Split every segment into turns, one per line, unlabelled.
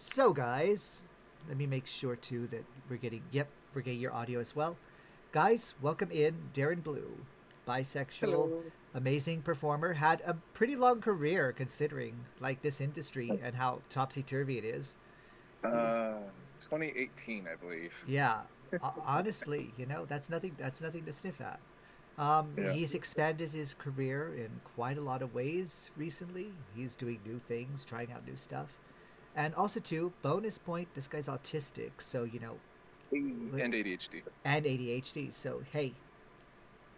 So, guys, let me make sure too that we're getting your audio as well. Guys, welcome in Darron Bluu, bisexual,
Hello.
amazing performer, had a pretty long career considering like this industry and how topsy turvy it is. He's
2018, I believe.
yeah, honestly, that's nothing to sniff at.
Yeah.
He's expanded his career in quite a lot of ways recently. He's doing new things, trying out new stuff. And also, too, bonus point, this guy's autistic, so,
And ADHD.
and ADHD. So, hey,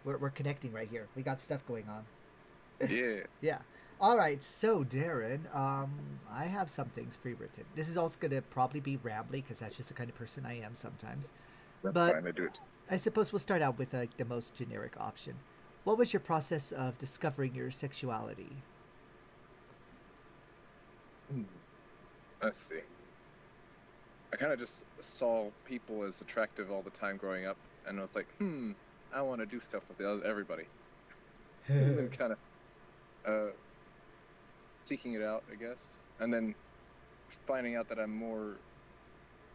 we're connecting right here. We got stuff going on.
Yeah,
Yeah. All right, so Darron, I have some things pre-written. This is also gonna probably be rambly because that's just the kind of person I am sometimes.
that's
But
fine. I do it.
I suppose we'll start out with the most generic option. What was your process of discovering your sexuality?
Hmm. Let's see. I kind of just saw people as attractive all the time growing up, and I was like, I want to do stuff with everybody. And then kind of uh, seeking it out, I guess. And then finding out that I'm more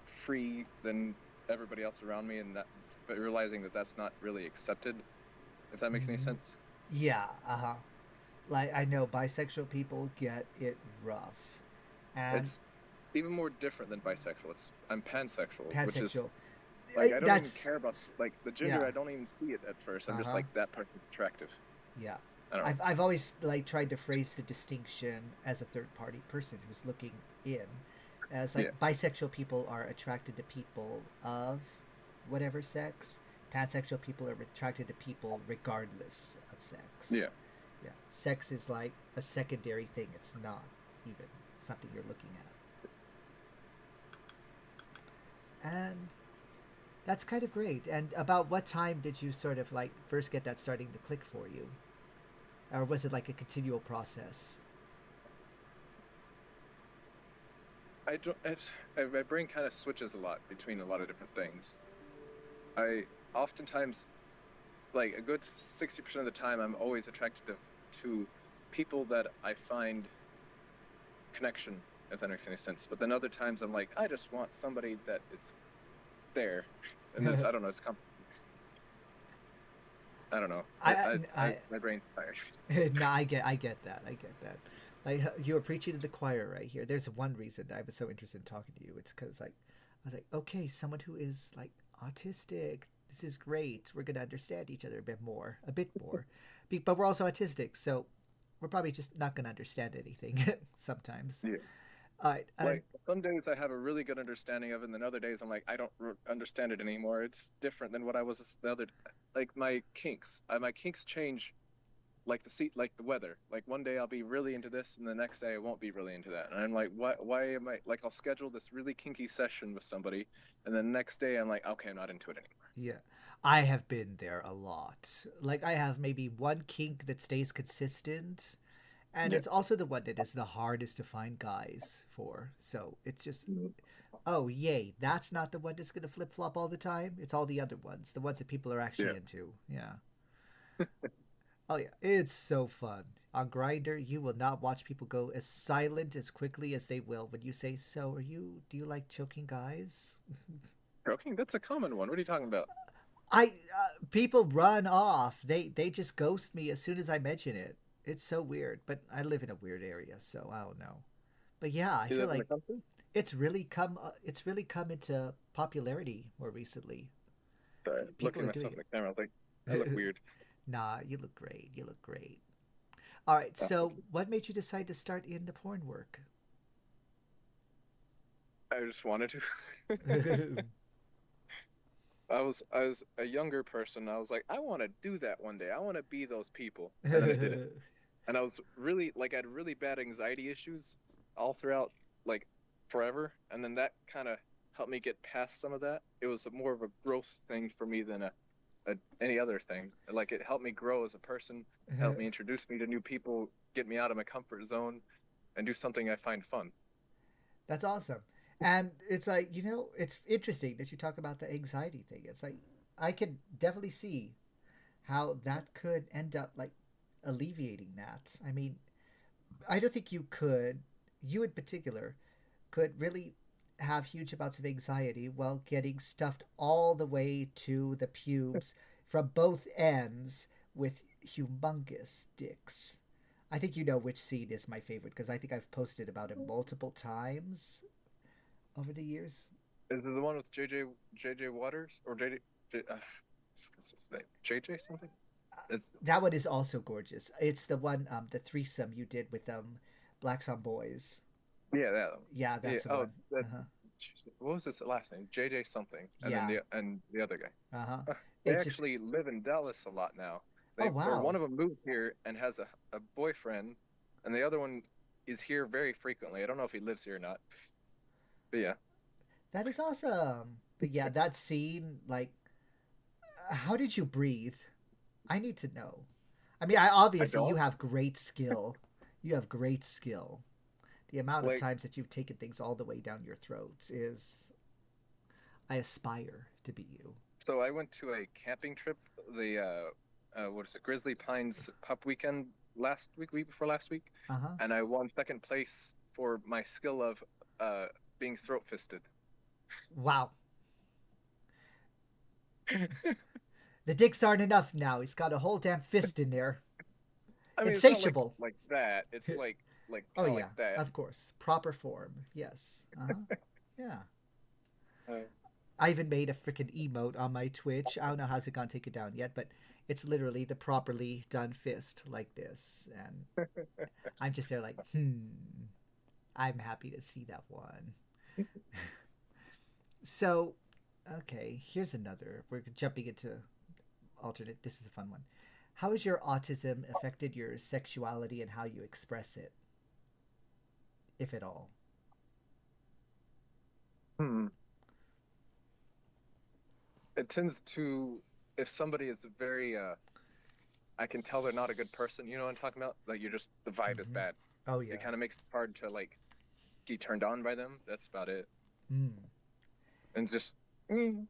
free than everybody else around me, and that, but realizing that that's not really accepted, if that makes any sense.
Yeah, uh huh. Like I know bisexual people get it rough, and
It's even more different than bisexual. I'm pansexual, which is
pansexual.
like I don't even
That's
care about like the gender.
yeah,
I don't even see it at first. I'm
uh
just
huh,
like that person's attractive.
yeah.
I don't know.
I've always like tried to phrase the distinction as a third party person who's looking in, as like
Yeah,
bisexual people are attracted to people of whatever sex. Pansexual people are attracted to people regardless of sex.
yeah.
Yeah, sex is like a secondary thing. It's not even something you're looking at. And that's kind of great. And about what time did you sort of like first get that starting to click for you? Or was it like a continual process?
I don't. My brain kind of switches a lot between a lot of different things. I oftentimes like a good 60% of the time I'm always attracted to people that I find connection, if that makes any sense. But then other times I'm like, I just want somebody that is there, and this I don't know. I don't know. My brain's tired.
No, I get that. I get that. Like you were preaching to the choir right here. There's one reason I was so interested in talking to you. It's because like I was like, okay, someone who is like autistic. This is great. We're gonna understand each other a bit more. But we're also autistic, so we're probably just not gonna understand anything sometimes.
Yeah.
All right, and
Like some days I have a really good understanding of it, and then other days I'm like, I don't understand it anymore. It's different than what I was the other. Like my kinks change like the seat, like the weather. Like one day I'll be really into this, and the next day I won't be really into that. And I'm like, what? Why am I like? I'll schedule this really kinky session with somebody, and then the next day I'm like, okay, I'm not into it anymore.
yeah, I have been there a lot. Like I have maybe one kink that stays consistent, and
Yeah.
it's also the one that is the hardest to find guys for. So it's just,
Mhm.
oh yay, that's not the one that's gonna flip flop all the time. It's all the other ones, the ones that people are actually
Yeah.
into. Yeah. Oh yeah, it's so fun. On Grinder, you will not watch people go as silent as quickly as they will when you say, "So, are you? Do you like choking guys?"
Okay, that's a common one. What are you talking about?
I people run off. They just ghost me as soon as I mention it. It's so weird, but I live in a weird area, so I don't know. But yeah, I
You
feel
live in the
like
country?
it's really come into popularity more recently.
Sorry,
People
looking
are
at
doing
myself in the camera. I was like, I look
it.
weird.
Nah, you look great. You look great. All right,
Oh,
so
thank you.
what made you decide to start in the porn work?
I just wanted to. I was a younger person. I was like, I want to do that one day. I want to be those people. And then I did it. And I was really like I had really bad anxiety issues all throughout like forever. And then that kind of helped me get past some of that. It was more of a growth thing for me than any other thing. Like it helped me grow as a person, helped me introduce me to new people, get me out of my comfort zone, and do something I find fun.
That's awesome. And it's like, it's interesting that you talk about the anxiety thing. It's like I could definitely see how that could end up like alleviating that. I mean, I don't think you in particular could really have huge amounts of anxiety while getting stuffed all the way to the pubes from both ends with humongous dicks. I think you know which scene is my favorite because I think I've posted about it multiple times over the years.
Is it the one with JJ Waters or what's his name? JJ something? It's
That one is also gorgeous. It's the one, the threesome you did with Blacks on Boys.
yeah, that one.
Yeah,
Yeah.
that's the
Oh,
one.
that.
Uh huh.
What was his last name? JJ something, and then
Yeah.
the other guy.
Uh huh.
They
It's just.
actually live in Dallas a lot now.
Oh
One
wow.
of them moved here and has a boyfriend, and the other one is here very frequently. I don't know if he lives here or not. But yeah,
That is awesome. But yeah, that scene, like, how did you breathe? I need to know. I mean, I
I
obviously you
don't
have great skill. You have great skill. The amount of
like.
times that you've taken things all the way down your throats is. I aspire to be you.
So I went to a camping trip, the what is it, Grizzly Pines Pup Weekend week before last week,
Uh huh.
and I won second place for my skill of being throat fisted.
Wow. The dicks aren't enough now. He's got a whole damn fist in there.
I mean, it's not
Insatiable.
like that. It's like
Oh
kind of
yeah,
like that.
of course. Proper form. Yes. Uh-huh. Yeah.
Uh,
I even made a freaking emote on my Twitch. I don't know how's it gonna take it down yet, but it's literally the properly done fist like this, and I'm just there like, I'm happy to see that one. So, okay, here's another. We're jumping into alternate. This is a fun one. How has your autism affected your sexuality and how you express it, if at all?
hmm. It tends to, if somebody is very, I can tell they're not a good person. You know what I'm talking about? Like you're just the vibe is
Mm-hmm.
bad.
Oh
It
yeah.
kind of makes it hard to like get turned on by them. That's about it.
Mm.
And just, mm,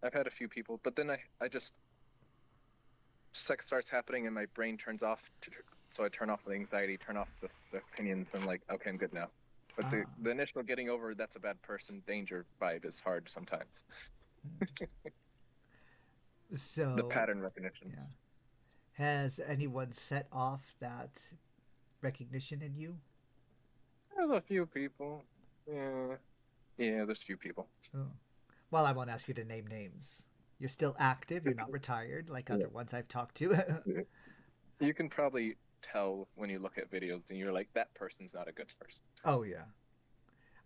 I've had a few people, but then I just sex starts happening and my brain turns off. So I turn off the anxiety, turn off the opinions, and like, okay, I'm good now. But
Ah.
the initial getting over that's a bad person danger vibe is hard sometimes. The
So,
pattern recognition.
yeah. Has anyone set off that recognition in you?
There's a few people. Yeah, yeah, there's a few people.
Oh. Well, I won't ask you to name names. You're still active. You're not retired like
Yeah.
other ones I've talked to.
Yeah. You can probably tell when you look at videos and you're like, that person's not a good person.
Oh, yeah.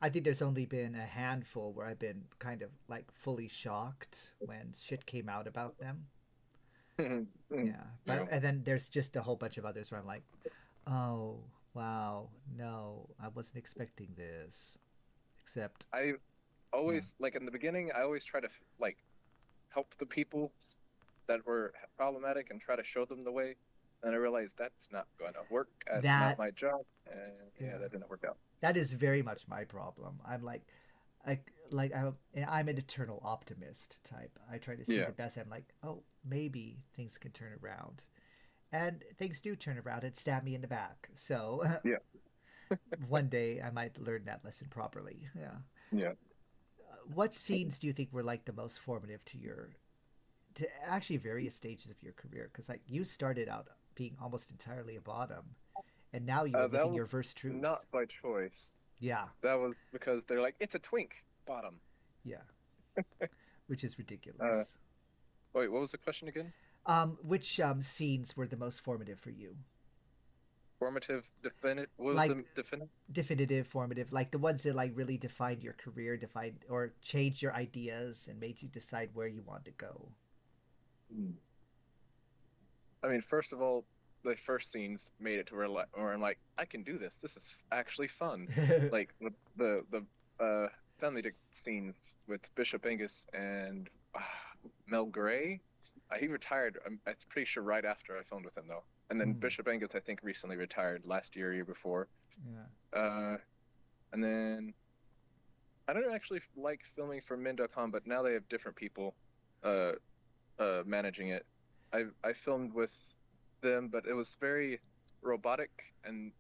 I think there's only been a handful where I've been kind of like fully shocked when shit came out about them. Yeah.
Yeah.
And then there's just a whole bunch of others where I'm like, oh, wow, no, I wasn't expecting this. Except,
I
yeah.
always like in the beginning, I always try to like help the people that were problematic and try to show them the way. And I realized that's not going to work. That's not
That,
my job. And yeah,
yeah.
that didn't work out.
That is very much my problem. I'm I'm an eternal optimist type. I try to see
Yeah.
the best. I'm like, oh, maybe things can turn around, and things do turn around and stab me in the back. So
Yeah.
one day I might learn that lesson properly. Yeah.
Yeah.
What scenes do you think were like the most formative to actually various stages of your career? Because like you started out being almost entirely a bottom, and now you're
That
living
was
your verse truth.
not by choice.
Yeah.
That was because they're like, it's a twink bottom.
Yeah. Which is
Uh,
ridiculous.
Wait, what was the question again?
Which scenes were the most formative for you?
Formative, definite. What was
Like
the definite?
definitive, formative, like the ones that like really defined your career, defined or changed your ideas and made you decide where you want to go.
I mean, first of all, the first scenes made it to where I'm like, I can do this. This is actually fun. Like the family scenes with Bishop Angus and Mel Gray. He retired. I'm pretty sure right after I filmed with him though. And then
Mm,
Bishop Angus, I think, recently retired last year before.
yeah.
And then I don't actually like filming for Min.com, but now they have different people uh, managing it. I filmed with them, but it was very robotic, and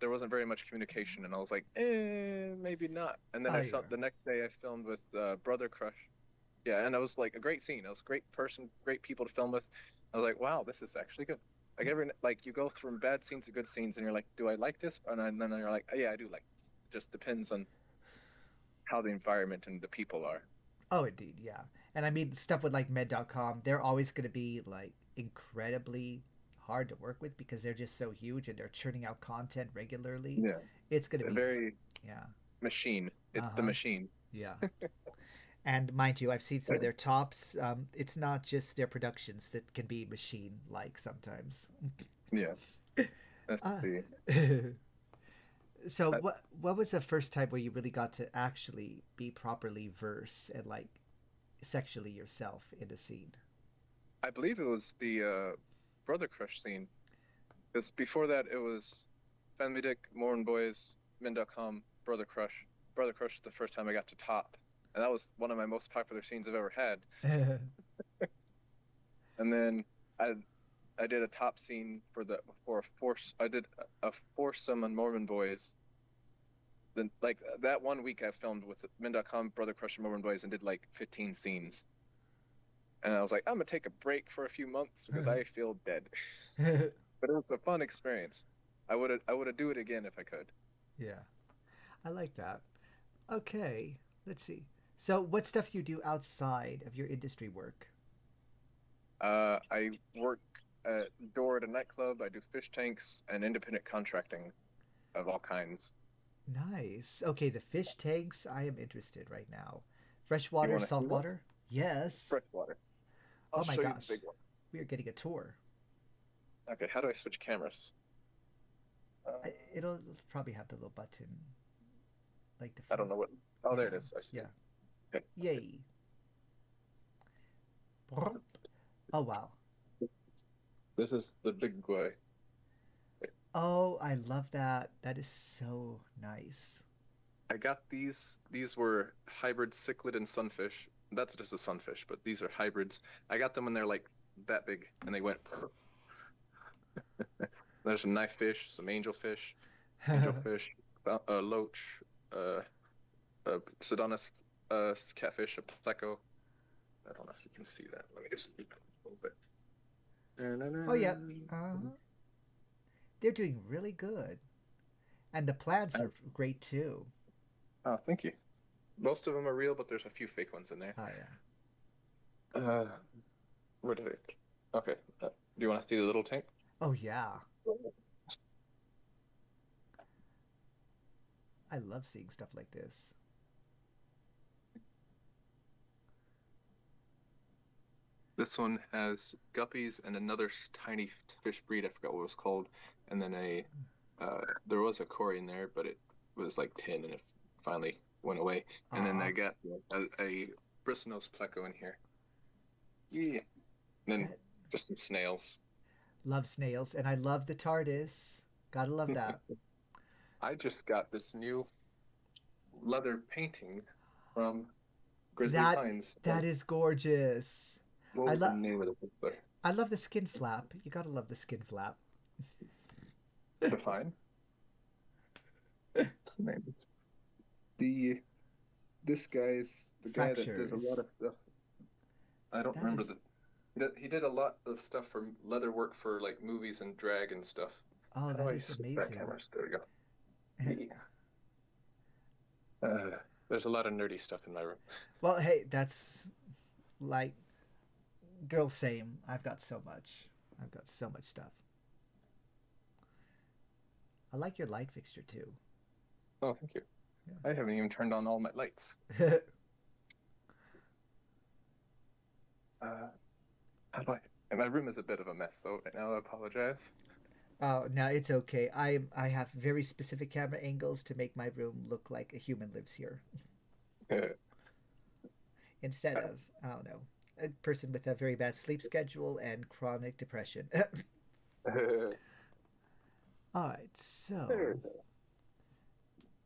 there wasn't very much communication, and I was like, maybe not. And then
Oh
I
yeah.
felt the next day I filmed with Brother Crush. Yeah, and it was like a great scene. It was a great person, great people to film with. I was like, wow, this is actually good. Like like you go from bad scenes to good scenes, and you're like, do I like this? And then you're like, oh, yeah, I do like this. It just depends on how the environment and the people are.
Oh, indeed, yeah. And I mean, stuff with like med.com, they're always going to be like incredibly hard to work with because they're just so huge and they're churning out content regularly.
Yeah,
It's going to be,
very
yeah.
machine. It's the
Uh-huh.
machine.
Yeah. And mind you, I've seen some of their tops. It's not just their productions that can be machine like sometimes.
Yeah. Let's
Uh,
see.
so
I,
what was the first time where you really got to actually be properly verse and like sexually yourself in a scene?
I believe it was the Brother Crush scene. Because before that, it was Family Dick, Morin Boys, Men.com, Brother Crush. Brother Crush is the first time I got to top. And that was one of my most popular scenes I've ever had. And then I did a top scene for a force. I did a foursome on Mormon Boys. Then like that one week I filmed with Men.com, Brother Crush, and Mormon Boys and did like 15 scenes. And I was like, I'm gonna take a break for a few months because I feel dead. But it was a fun experience. I would do it again if I could.
Yeah, I like that. Okay, let's see. So, what stuff do you do outside of your industry work?
I work at door at a nightclub. I do fish tanks and independent contracting of all kinds.
Nice. Okay, the fish tanks. I am interested right now.
You
Freshwater,
want to see one?
saltwater? Yes.
Freshwater. I'll
Oh my
show you the
gosh,
big one.
we are getting a tour.
Okay, how do I switch cameras? Uh,
It'll probably have the little button, like the
I don't
front.
know what. Oh, there it
Yeah,
is. I see
yeah.
it. Okay.
Yay. Oh wow.
This is the big guy.
Oh, I love that. That is so nice.
I got these. These were hybrid cichlid and sunfish. That's just a sunfish, but these are hybrids. I got them when they're like that big, and they went. There's some knife fish, some angelfish, loach, uh, Sidonus, catfish, a pleco. I don't know if you can see that. Let me just a little bit.
Oh yeah. They're doing really good. And the plants are great too.
Oh, thank you. Most of them are real, but there's a few fake ones in there.
Oh yeah.
Uh, where did it? Okay. Do you want to see the little tank?
Oh yeah. I love seeing stuff like this.
This one has guppies and another tiny fish breed. I forgot what it was called. And then there was a Cory in there, but it was like 10 and it finally went away. And then I got a bristlenose pleco in here. Yeah. And then just some snails.
Love snails, and I love the TARDIS. Gotta love that.
I just got this new leather painting from Grizzly Pines.
That is gorgeous.
What was the name of this leather?
I love the skin flap. You gotta love the skin flap.
Define. What's the name? This guy's the guy that does a lot of stuff. I don't remember he did a lot of stuff for leather work for like movies and drag and stuff.
Oh, that is amazing.
There we go. There's a lot of nerdy stuff in my room.
Well, hey, that's like girl same. I've got so much stuff. I like your light fixture too.
Oh, thank you. Yeah. I haven't even turned on all my lights. And my room is a bit of a mess though right now. I apologize.
Oh, no, it's okay. I have very specific camera angles to make my room look like a human lives here. Instead of, I don't know, a person with a very bad sleep schedule and chronic depression. All right, so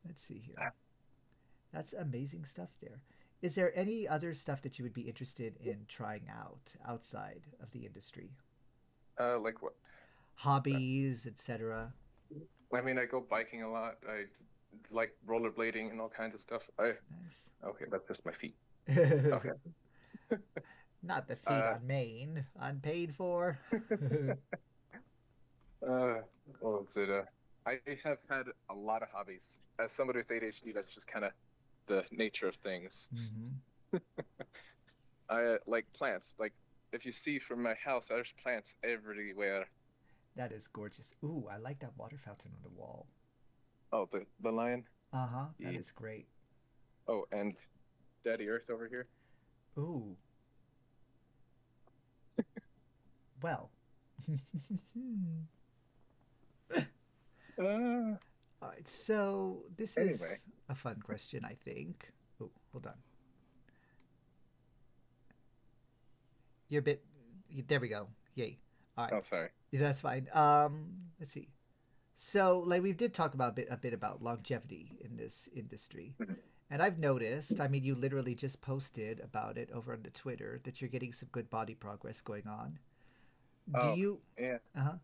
let's see here. That's amazing stuff there. Is there any other stuff that you would be interested in trying out outside of the industry?
Like what?
Hobbies, etc.
I mean, I go biking a lot. I like rollerblading and all kinds of stuff. I
Nice.
Okay, that's just my feet. Okay.
Not the feet
Uh,
on Maine, unpaid for.
uh, what was it? I have had a lot of hobbies. As somebody with ADHD, that's just kind of the nature of things.
Hmm.
I like plants. Like if you see from my house, there's plants everywhere.
That is gorgeous. Ooh, I like that water fountain on the wall.
Oh, the lion.
Uh huh. That
Yeah.
is great.
Oh, and Daddy Earth over here.
Ooh, well.
Uh,
All right, so this
anyway.
is a fun question, I think. Oh, hold on. You're a bit. There we go. Yay. All right,
Oh, sorry.
yeah, that's fine. Let's see. So, like, we did talk about a bit about longevity in this industry,
Mhm.
and I've noticed. I mean, you literally just posted about it over on the Twitter that you're getting some good body progress going on. Do
Oh,
you?
yeah.
Uh-huh.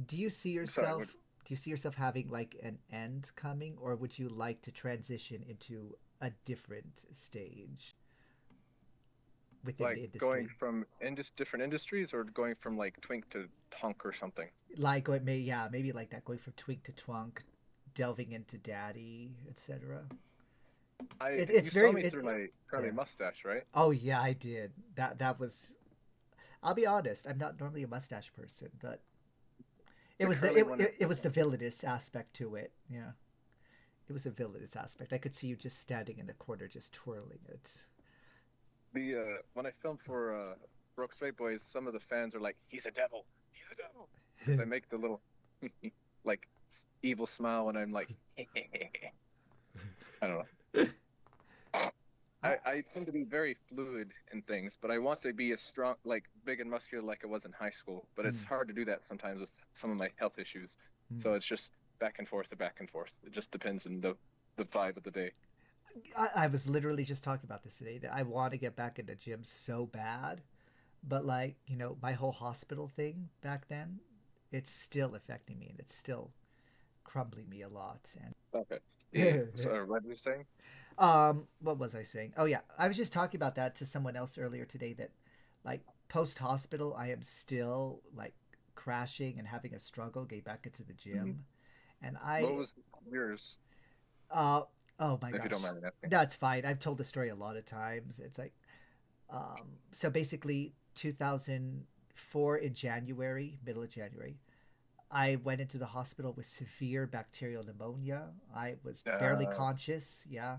Do you see
Sorry. What?
yourself? Do you see yourself having like an end coming, or would you like to transition into a different stage within
Like
the
going
industry?
from different industries, or going from like twink to tonk or something?
Like, or yeah, maybe like that, going from twink to twunk, delving into daddy, etc. It's
You saw
very
me through my curly
yeah.
mustache, right?
Oh yeah, I did. That was. I'll be honest. I'm not normally a mustache person, but it
The
was
curly one is
it was the villainous aspect to it. Yeah, it was a villainous aspect. I could see you just standing in the corner, just twirling it.
the when I filmed for Broke Straight Boys, some of the fans are like, "He's a devil, he's a devil," because I make the little like evil smile when I'm like, I don't know.
I,
I tend to be very fluid in things, but I want to be as strong, like big and muscular, like I was in high school. But it's
mm,
hard to do that sometimes with some of my health issues.
mm.
So it's just back and forth, to back and forth. It just depends on the vibe of the day.
I was literally just talking about this today that I want to get back into gym so bad, but like my whole hospital thing back then, it's still affecting me and it's still crumbling me a lot.
Okay. Yeah.
And
So what were you saying?
what was I saying? Oh yeah, I was just talking about that to someone else earlier today. That like post hospital, I am still like crashing and having a struggle getting back into the
Mhm.
gym, and
What
I
was yours,
uh oh my
if you don't
gosh,
mind me asking?
that's fine. I've told the story a lot of times. It's like so basically 2004 in January, middle of January, I went into the hospital with severe bacterial pneumonia. I was barely
Uh,
conscious. Yeah.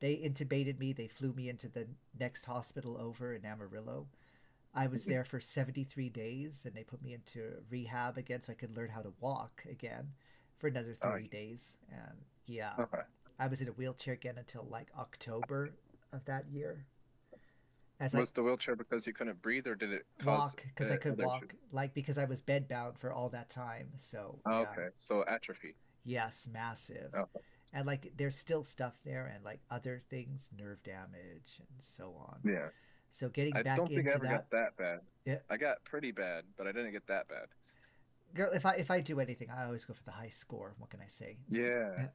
They intubated me. They flew me into the next hospital over in Amarillo. I was
mhm.
there for 73 days and they put me into rehab again so I could learn how to walk again for another
Oh,
30 days. And yeah,
okay.
I was in a wheelchair again until like October of that year. As I
Was the wheelchair because you couldn't breathe, or did it cause
walk, because I could
other issues?
walk, like because I was bedbound for all that time. So
Oh,
yeah,
okay. So atrophy.
yes, massive.
Okay.
And like there's still stuff there and like other things, nerve damage and so on.
Yeah.
So getting
I
back
don't think I
into
ever got
that,
that bad.
yeah,
I got pretty bad, but I didn't get that bad.
girl, if I do anything, I always go for the high score. What can I say?
Yeah.
Yeah.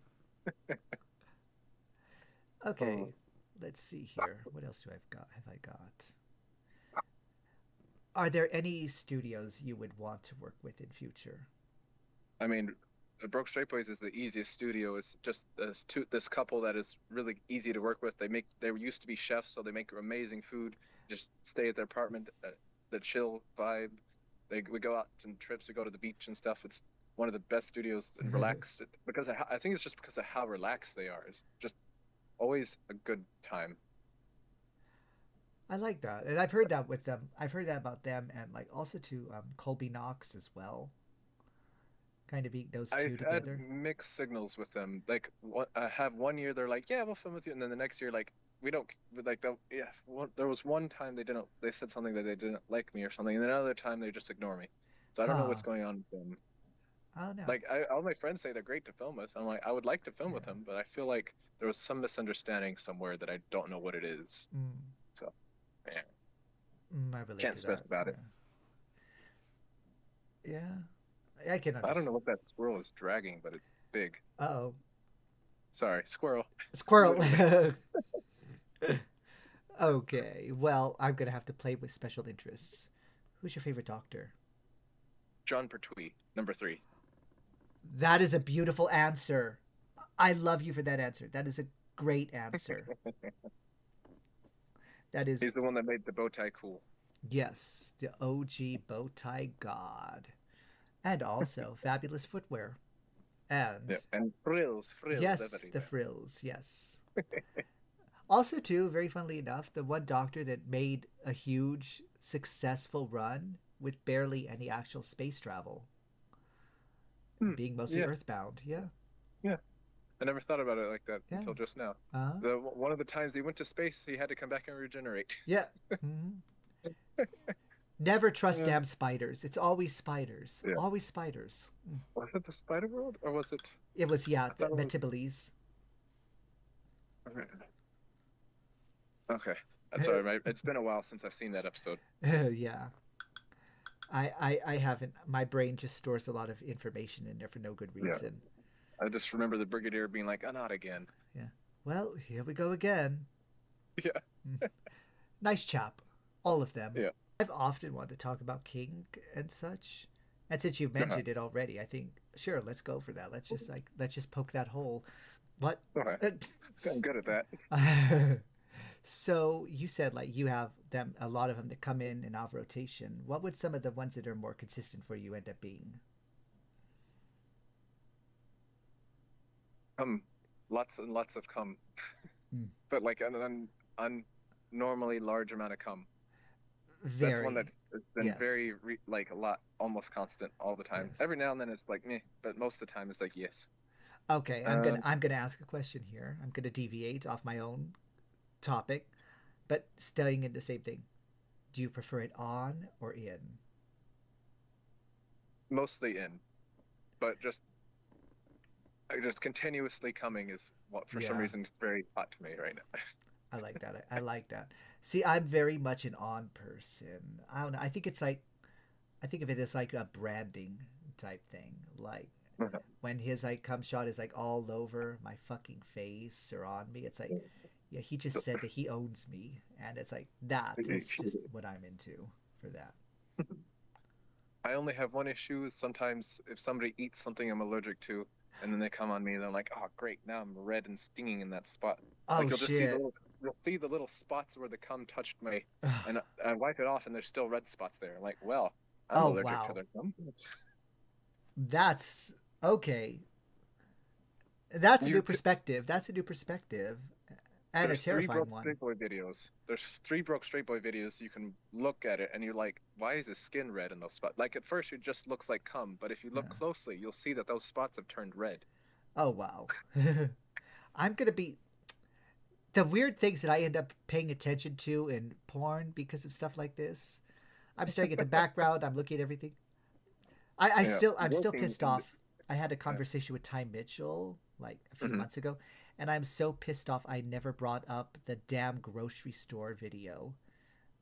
Okay,
Oh,
let's see here. What else do I've got? Have I got? Are there any studios you would want to work with in future?
I mean, the Broke Straight Boys is the easiest studio. It's just this couple that is really easy to work with. They used to be chefs, so they make amazing food. Just stay at their apartment, the chill vibe. We go out on trips. We go to the beach and stuff. It's one of the best studios and relaxed because I think it's just because of how relaxed they are. It's just always a good time.
I like that, and I've heard that with them. I've heard that about them, and like also to Colby Knox as well. Kind of being those two
I've had
together.
mixed signals with them. Like, I have one year they're like, "Yeah, we'll film with you," and then the next year, like, we don't like. Yeah, there was one time they didn't. They said something that they didn't like me or something, and then another time they just ignore me. So I don't know
Huh.
what's going on with them.
I don't know.
Like, all my friends say they're great to film with. I'm like, I would like to film with
Yeah.
them, but I feel like there was some misunderstanding somewhere that I don't know what it is.
Mm,
So yeah,
I relate
can't
to
stress
that.
about
Yeah.
it.
Yeah. I can
I don't know
understand.
what that squirrel is dragging, but it's big.
Uh-oh.
Sorry, squirrel.
Squirrel.
Literally.
Okay, well, I'm gonna have to play with special interests. Who's your favorite doctor?
John Pertwee, number 3.
That is a beautiful answer. I love you for that answer. That is a great answer. That is,
He's the one that made the bow tie cool.
yes, the OG bow tie god. And also fabulous footwear.
Yeah,
And
and frills
yes, the
everywhere.
frills, yes. Also, too, very funnily enough, the one doctor that made a huge, successful run with barely any actual space travel,
Hmm.
being mostly
Yeah,
earthbound. Yeah,
yeah. I never thought about it like that
yeah.
until just now.
Uh-huh.
One of the times he went to space, he had to come back and regenerate.
Yeah. Hmm. Never trust
Yeah.
damn spiders. It's always spiders.
Yeah.
Always spiders.
Was it the Spider World or was it?
It was, yeah,
I
the
thought it was.
Metaboles.
Okay, that's all right. It's been a while since I've seen that episode.
Yeah. I haven't. My brain just stores a lot of information in there for no good
Yeah,
reason.
I just remember the Brigadier being like, "Oh, not again."
Yeah. Well, here we go again.
Yeah,
Mm. Nice chap. All of them.
yeah.
I've often wanted to talk about King and such. And since you've
Uh-huh.
mentioned it already, I think sure, let's go for that. Let's just poke that hole. What?
Okay, I'm good at that.
So you said like you have them a lot of them that come in and out of rotation. What would some of the ones that are more consistent for you end up being?
Lots and lots of cum,
Mm.
but like an unnormally large amount of cum. That's one
Very.
that has been
Yes.
very like a lot, almost constant all the time.
Yes.
Every now and then it's like meh, but most of the time it's like yes.
Okay,
Um,
I'm gonna ask a question here. I'm gonna deviate off my own topic, but staying in the same thing. Do you prefer it on or in?
Mostly in, but just continuously coming is what for some
Yeah,
reason very hot to me right now.
I like that. I like that. See, I'm very much an on person. I don't know. I think it's like I think of it as like a branding type thing. Like when his like cum shot is like all over my fucking face or on me, it's like yeah, he just said that he owns me, and it's like that is just what I'm into for that.
I only have one issue is sometimes if somebody eats something I'm allergic to, and then they come on me, and they're like, "Oh, great! Now I'm red and stinging in that spot."
Oh
Like
shit.
you'll see the little spots where the cum touched me, and I wipe it off, and there's still red spots there. I'm like, well, I'm
Oh
allergic to
wow.
their cum.
That's okay. That's a new
You
perspective. That's a new perspective, and a
There's three
terrifying
broke
one.
straight boy videos. There's 3 broke straight boy videos. You can look at it and you're like, why is his skin red in those spots? Like at first it just looks like cum, but if you look
Yeah.
closely, you'll see that those spots have turned red.
Oh wow. I'm gonna be the weird things that I end up paying attention to in porn because of stuff like this. I'm staring at the background. I'm looking at everything.
Yeah,
I'm still
working
pissed
in the,
off. I had a
yeah.
conversation with Ty Mitchell like a few
Hmm.
months ago, and I'm so pissed off I never brought up the damn grocery store video.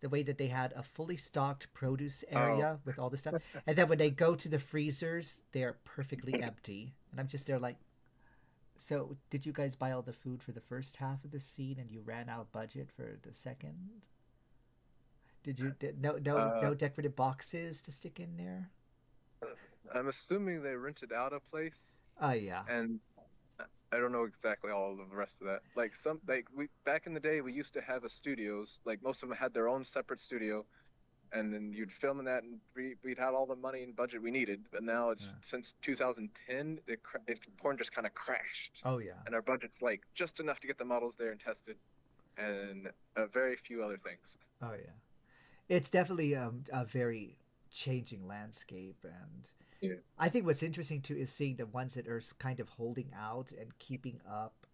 The way that they had a fully stocked produce
Oh,
area with all this stuff, and then when they go to the freezers, they are perfectly empty, and I'm just there like, so did you guys buy all the food for the first half of the scene, and you ran out of budget for the second? No
uh,
decorative boxes to stick in there?
I'm assuming they rented out a place,
Oh yeah,
and I don't know exactly all of the rest of that. Like we back in the day, we used to have a studios. Like most of them had their own separate studio, and then you'd film in that, and we'd have all the money and budget we needed. But now it's
yeah.
since 2010, porn just kind of crashed,
Oh yeah,
and our budget's like just enough to get the models there and tested, and very few other things.
oh yeah. It's definitely a very changing landscape, and
Yeah,
I think what's interesting too is seeing the ones that are kind of holding out and keeping up.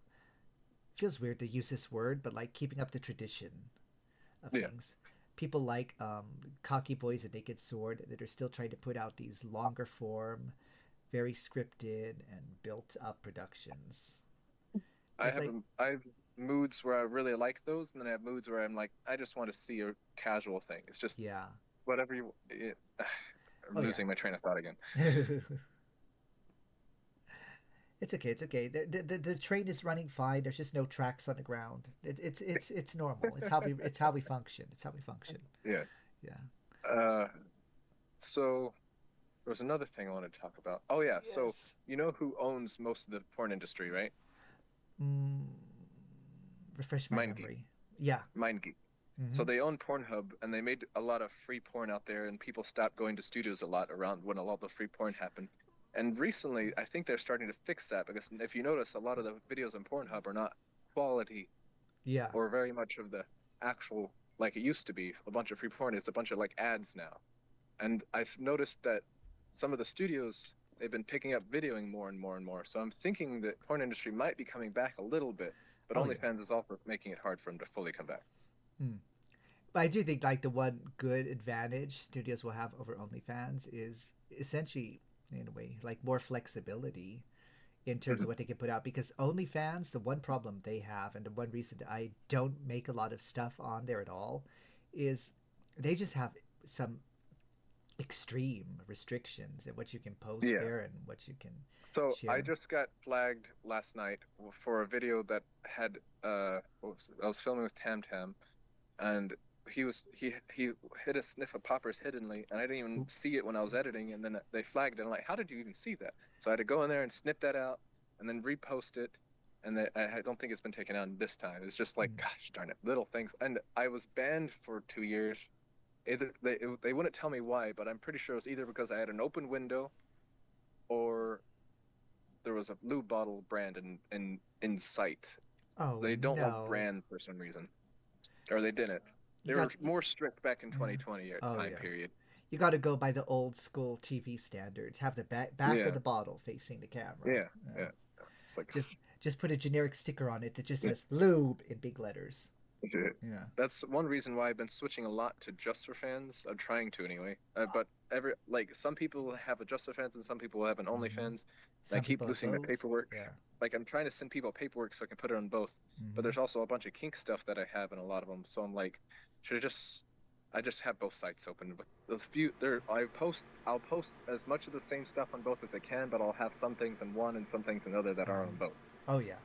Feels weird to use this word, but like keeping up the tradition of
yeah.
things. People like Cocky Boys and Naked Sword that are still trying to put out these longer form, very scripted and built up productions. It's like,
I have moods where I really like those, and then I have moods where I'm like, I just want to see a casual thing. It's just
yeah,
whatever you. I'm
Oh yeah.
losing my train of thought again.
It's okay. It's okay. The train is running fine. There's just no tracks on the ground. It's normal. It's how we function. It's how we function.
Yeah.
Yeah.
Uh, so there was another thing I wanted to talk about. Oh yeah, so
Yes.
you know who owns most of the porn industry, right?
Mm, refresh my
MindGeek.
memory. Yeah.
MindGeek. So
Mm-hmm.
they own Pornhub, and they made a lot of free porn out there, and people stopped going to studios a lot around when a lot of the free porn happened. And recently, I think they're starting to fix that because if you notice, a lot of the videos on Pornhub are not quality
Yeah.
or very much of the actual like it used to be. A bunch of free porn. It's a bunch of like ads now. And I've noticed that some of the studios they've been picking up videoing more and more and more. So I'm thinking that porn industry might be coming back a little bit, but
Oh yeah.
OnlyFans is also making it hard for them to fully come back.
Mm. But I do think like the one good advantage studios will have over OnlyFans is essentially in a way like more flexibility in terms
Mm-hmm.
of what they can put out because OnlyFans, the one problem they have and the one reason that I don't make a lot of stuff on there at all is they just have some extreme restrictions in what you can post
Yeah.
there and what you can
So I
share.
just got flagged last night for a video that had I was filming with Tam Tam, and he hit a sniff of poppers hiddenly, and I didn't even
Oop.
see it when I was editing, and then they flagged it. I'm like, how did you even see that? So I had to go in there and snip that out, and then repost it, and I don't think it's been taken out this time. It's just like,
Mm.
gosh darn it, little things. And I was banned for 2 years. Either they wouldn't tell me why, but I'm pretty sure it was either because I had an open window or there was a blue bottle brand in sight.
Oh
They don't want
no.
brands for some reason, or they didn't.
You
They were
got
more strict back in
yeah.
2020
Oh
time
yeah.
period.
You got to go by the old school TV standards. Have the back of
Yeah,
the bottle facing the camera.
yeah,
Yeah.
yeah. It's like
Just put a generic sticker on it that just says lube in big letters. Yeah.
that's one reason why I've been switching a lot to Just for Fans. I'm trying to anyway. But every like some people have a Just for Fans and some people have an
Hmm.
OnlyFans. And I
Some
keep
people have
losing the
both.
paperwork.
Yeah.
Like I'm trying to send people paperwork so I can put it on both. But
Hmm.
there's also a bunch of kink stuff that I have in a lot of them. So I'm like, should I just have both sites open. But the few there, I'll post as much of the same stuff on both as I can, but I'll have some things in one and some things in the other that are on both.
Oh yeah.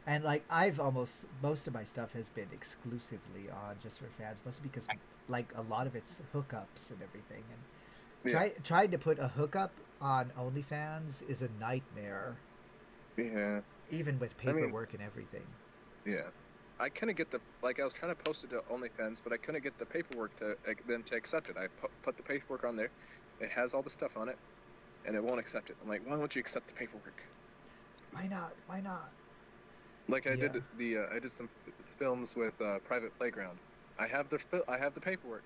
And like I've almost most of my stuff has been exclusively on just for fans, mostly because like a lot of it's hookups and everything. And
Yeah,
trying to put a hookup on OnlyFans is a nightmare,
yeah.
even with
I mean,
paperwork and everything.
yeah. I couldn't get the like I was trying to post it to OnlyFans, but I couldn't get the paperwork to them to accept it. I put the paperwork on there. It has all the stuff on it, and it won't accept it. I'm like, why won't you accept the paperwork?
Why not? Why not?
Like
Yeah.
I did some films with Private Playground. I have the paperwork.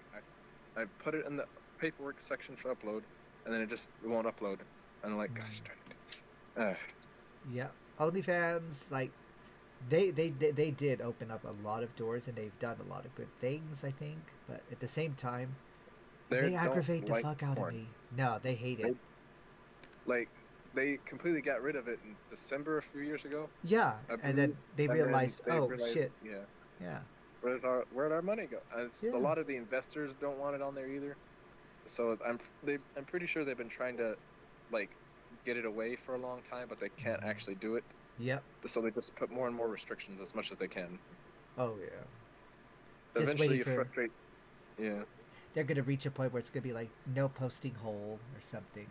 I put it in the paperwork section for upload, and then it won't upload. And I'm like, gosh
Mm.
darn it.
Yeah. OnlyFans, like they did open up a lot of doors and they've done a lot of good things, I think. But at the same time,
They
they
don't
aggravate the
like
fuck out of
porn.
me. No, they hate it.
They like they completely got rid of it in December a few years ago,
Yeah,
I
and
believe.
then they
And then
realized,
they
oh
realized,
shit.
yeah,
Yeah.
where'd our money go? And a
Yeah.
lot of the investors don't want it on there either. So I'm pretty sure they've been trying to like get it away for a long time, but they can't
Hmm.
actually do it.
Yep.
So they just put more and more restrictions as much as they can.
Oh yeah. Just
Eventually,
waiting
you
for
frustrate. Yeah,
they're gonna reach a point where it's gonna be like no posting hole or something.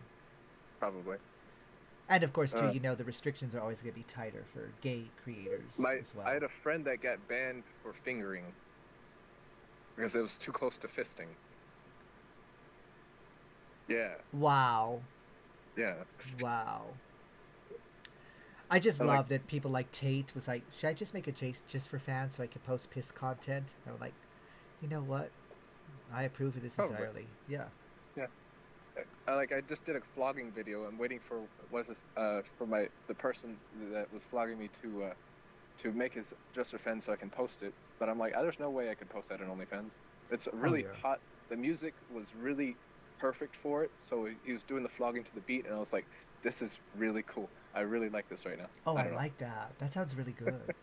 probably.
And of course, too,
Uh,
the restrictions are always gonna be tighter for gay creators
my
as
I
well.
had a friend that got banned for fingering because it was too close to fisting. Yeah,
Wow.
yeah.
Wow. I just
And like,
love that people like Tate was like, should I just make a chase just for fans so I can post piss content? And I'm like, you know what? I approve of this
probably.
entirely. Yeah.
Yeah. I just did a flogging video. I'm waiting for for the person that was flogging me to make his just for fans so I can post it. But I'm like, there's no way I could post that on OnlyFans. It's
Oh
really
yeah.
hot. The music was really perfect for it. So he was doing the flogging to the beat, and I was like, this is really cool. I really like this right now.
Oh,
I
I
don't know.
like that. That sounds really good.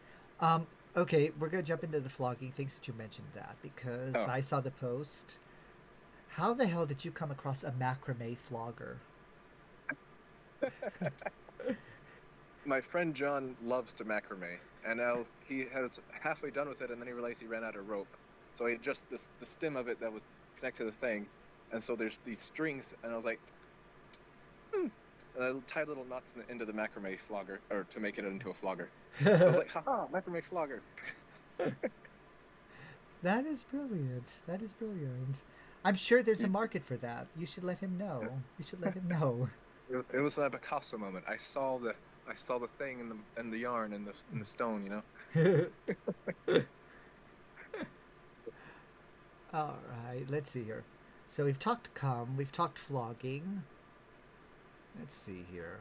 Um, okay, we're gonna jump into the flogging. Thanks that you mentioned that because
Oh,
I saw the post. How the hell did you come across a macrame flogger?
My friend John loves to macrame, and he was halfway done with it, and then he realized he ran out of rope. So he just the stem of it that was connected to the thing, and so there's these strings, and I was like, and I tied little knots into the macrame flogger, or to make it into a flogger. I was like, haha, macrame flogger.
That is brilliant. That is brilliant. I'm sure there's a market for that. You should let him know. You should let him know.
It was a Picasso moment. I saw the thing in the yarn and the stone, you know.
All right, let's see here. So we've talked cum, we've talked flogging. Let's see here.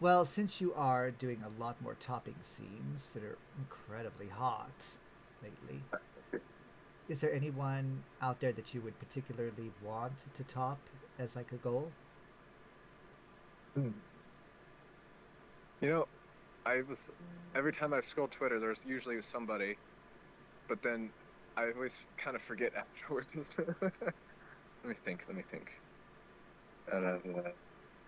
Well, since you are doing a lot more topping scenes that are incredibly hot lately, is there anyone out there that you would particularly want to top as like a goal?
Hmm. You know, every time I scroll Twitter, there's usually somebody, but then I always kind of forget afterwards. Let me think. Uh,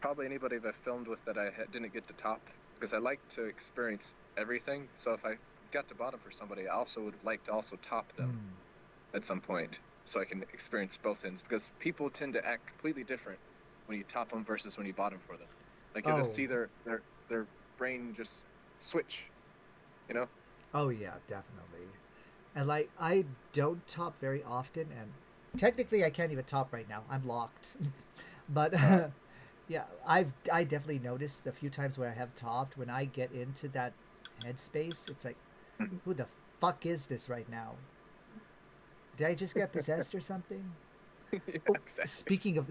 Probably anybody that I filmed with that I didn't get to top, because I like to experience everything. So if I got to bottom for somebody, I also would like to also top them at some point, so I can experience both ends. Because people tend to act completely different when you top them versus when you bottom for them. Like you'll just see their brain just switch, you know.
Oh yeah, definitely. And like I don't top very often, and technically I can't even top right now. I'm locked. But yeah, I definitely noticed a few times where I have topped, when I get into that headspace, it's like, who the fuck is this right now? Did I just get possessed or something?
Yeah,
Oh,
exactly.
speaking of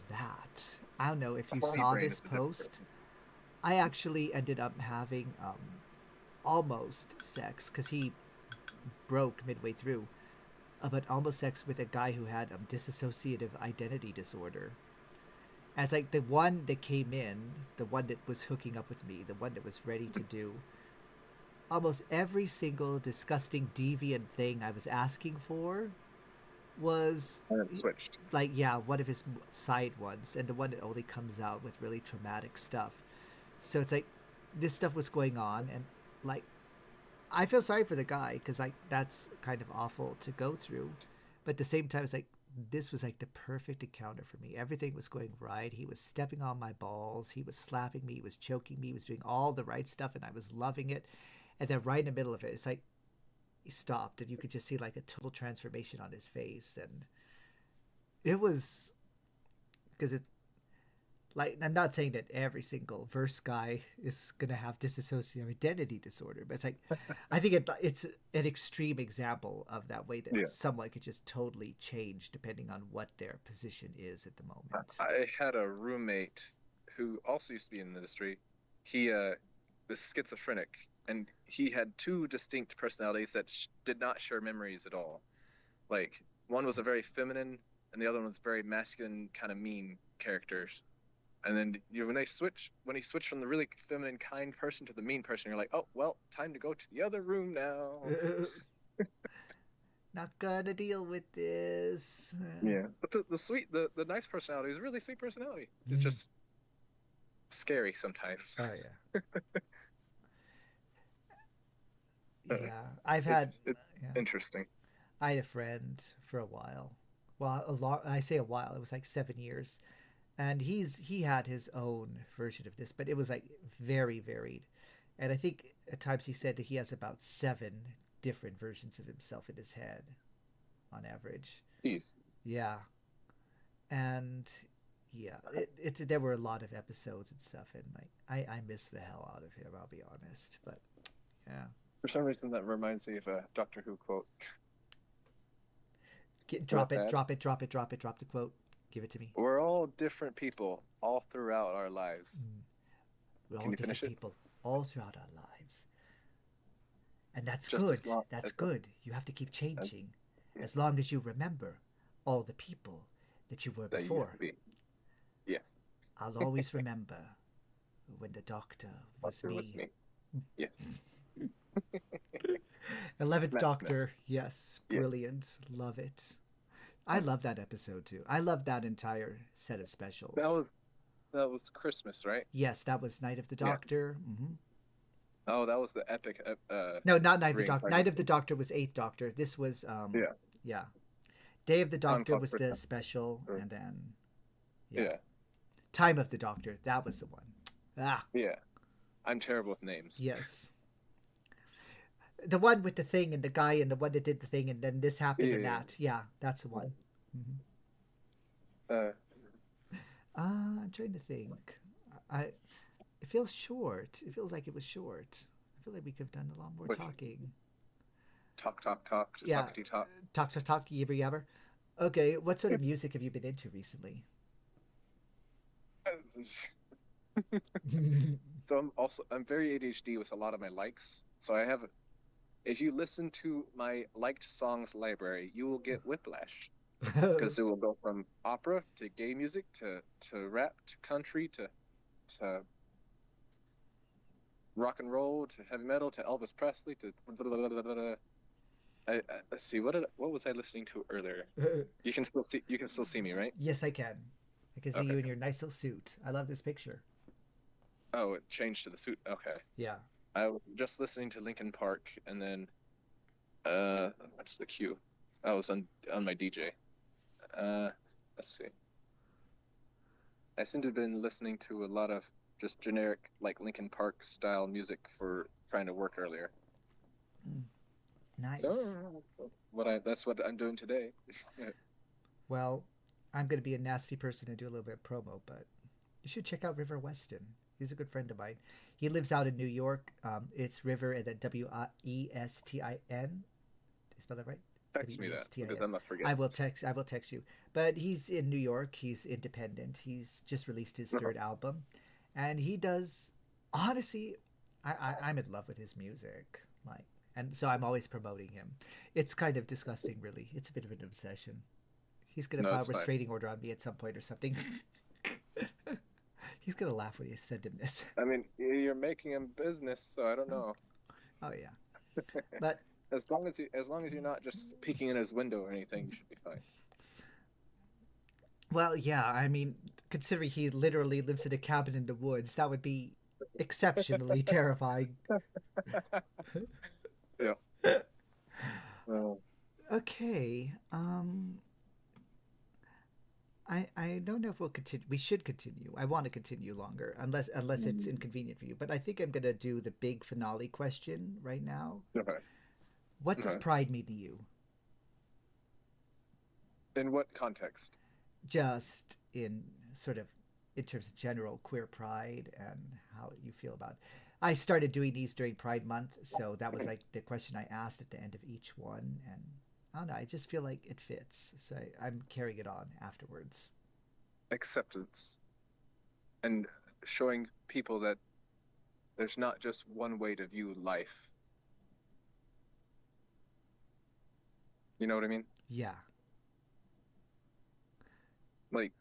that, I don't know if you
Funny
saw
brain
this
is a different
post. I actually ended up having almost sex, because he broke midway through, but almost sex with a guy who had dissociative identity disorder. As like the one that came in, the one that was hooking up with me, the one that was ready to do almost every single disgusting deviant thing I was asking for, was
and it switched.
like, yeah, one of his side ones, and the one that only comes out with really traumatic stuff. So it's like this stuff was going on, and like I feel sorry for the guy, because like that's kind of awful to go through, but at the same time, it's like this was like the perfect encounter for me. Everything was going right. He was stepping on my balls. He was slapping me. He was choking me. He was doing all the right stuff, and I was loving it. And then right in the middle of it, it's like he stopped, and you could just see like a total transformation on his face, and it was, because it, like, I'm not saying that every single verse guy is gonna have dissociative identity disorder, but it's like I think it's an extreme example of that way that
Yeah.
someone could just totally change depending on what their position is at the moment.
I had a roommate who also used to be in the industry. He was schizophrenic, and he had two distinct personalities that did not share memories at all. Like one was a very feminine, and the other one was very masculine, kind of mean characters. And then when he switched from the really feminine, kind person to the mean person, you're like, oh well, time to go to the other room now.
Not gonna deal with this.
Yeah, but the nice personality is a really sweet personality. It's just scary sometimes.
Oh yeah. Yeah, I've had.
It's
Yeah,
interesting.
I had a friend for a while. Well, a long. I say a while. It was like 7 years, and he had his own version of this, but it was like very varied. And I think at times he said that he has about 7 different versions of himself in his head, on average.
Jeez.
Yeah, and yeah, it's there were a lot of episodes and stuff, and like I miss the hell out of him. I'll be honest, but yeah.
For some reason, that reminds me of a Doctor Who quote.
Drop it, drop it, drop it, drop it, drop the quote. Give it to me.
We're all different people all throughout our lives.
We're all
Can you
different
finish it?
people all throughout our lives. And that's
Just
good.
as long
That's
as
good. You have to keep changing.
yeah.
As long as you remember all the people that you were
That used
before.
to be. Yes.
I'll always remember when the doctor was
Doctor
me.
was me. Yes.
11th
Matt
Doctor. Yes.
Yeah.
Brilliant. Love it. I love that episode too. I love that entire set of
That
specials.
was that was Christmas, right?
Yes, that was Night of the
Yeah.
Doctor.
Oh, that was the epic
No, not Night of the Doctor. Night of
reincarnation.
the Doctor was Eighth Doctor. This was
Yeah.
yeah. Day of the
On
Doctor
clock
was
for
the
time.
special,
Or-
and then yeah,
Yeah.
Time of the Doctor. That was the one. Ah,
Yeah. I'm terrible with names.
yes. The one with the thing and the guy and the one that did the thing and then this happened
Yeah.
and
Yeah.
that. Yeah, that's the one. hmm
Uh,
I'm trying to think. I. It feels short. It feels like it was short. I feel like we could have done a lot more
which
talking.
talk, talk, talk,
Yeah,
talkity talk.
talk, yibber yabber. Okay, what sort of music have you been into recently?
So I'm very ADHD with a lot of my likes. So I have if you listen to my liked songs library, you will get whiplash because it will go from opera to gay music to rap to country to rock and roll to heavy metal to Elvis Presley to let's see what was I listening to earlier? You can still see me, right?
Yes, I can. I can see
Okay.
you in your nice little suit. I love this picture.
Oh, it changed to the suit. Okay.
Yeah.
I was just listening to Linkin Park and then what's the cue? I was on my DJ. Let's see. I seem to have been listening to a lot of just generic like Linkin Park style music for trying to work earlier.
Nice.
So that's what I'm doing today.
Well, I'm going to be a nasty person and do a little bit of promo, but you should check out River Weston. He's a good friend of mine. He lives out in New York. It's River and then Westin. Did I spell that right?
Text me that
Westin.
because I'm not forgetting.
I will text you. But he's in New York. He's independent. He's just released his third album, and he does. Honestly, I'm in love with his music. Like, and so I'm always promoting him. It's kind of disgusting, really. It's a bit of an obsession. He's gonna
No,
file a
it's fine.
restraining order on me at some point or something. He's gonna laugh when you send him this.
I mean, you're making him business, so I don't know.
Oh yeah, but
As long as you're not just peeking in his window or anything, you should be fine.
well, yeah. I mean, considering he literally lives in a cabin in the woods, that would be exceptionally terrifying.
Yeah. Well,
Okay. I don't know if we'll continue. We should continue. I want to continue longer, unless it's inconvenient for you. But I think I'm gonna do the big finale question right now.
okay.
What does
Okay.
pride mean to you?
In what context?
Just in sort of in terms of general queer pride and how you feel about it. I started doing these during Pride Month, so that was like the question I asked at the end of each one, and I don't know. I just feel like it fits, so I'm carrying it on afterwards.
Acceptance and showing people that there's not just one way to view life. You know what I mean?
Yeah,
Like,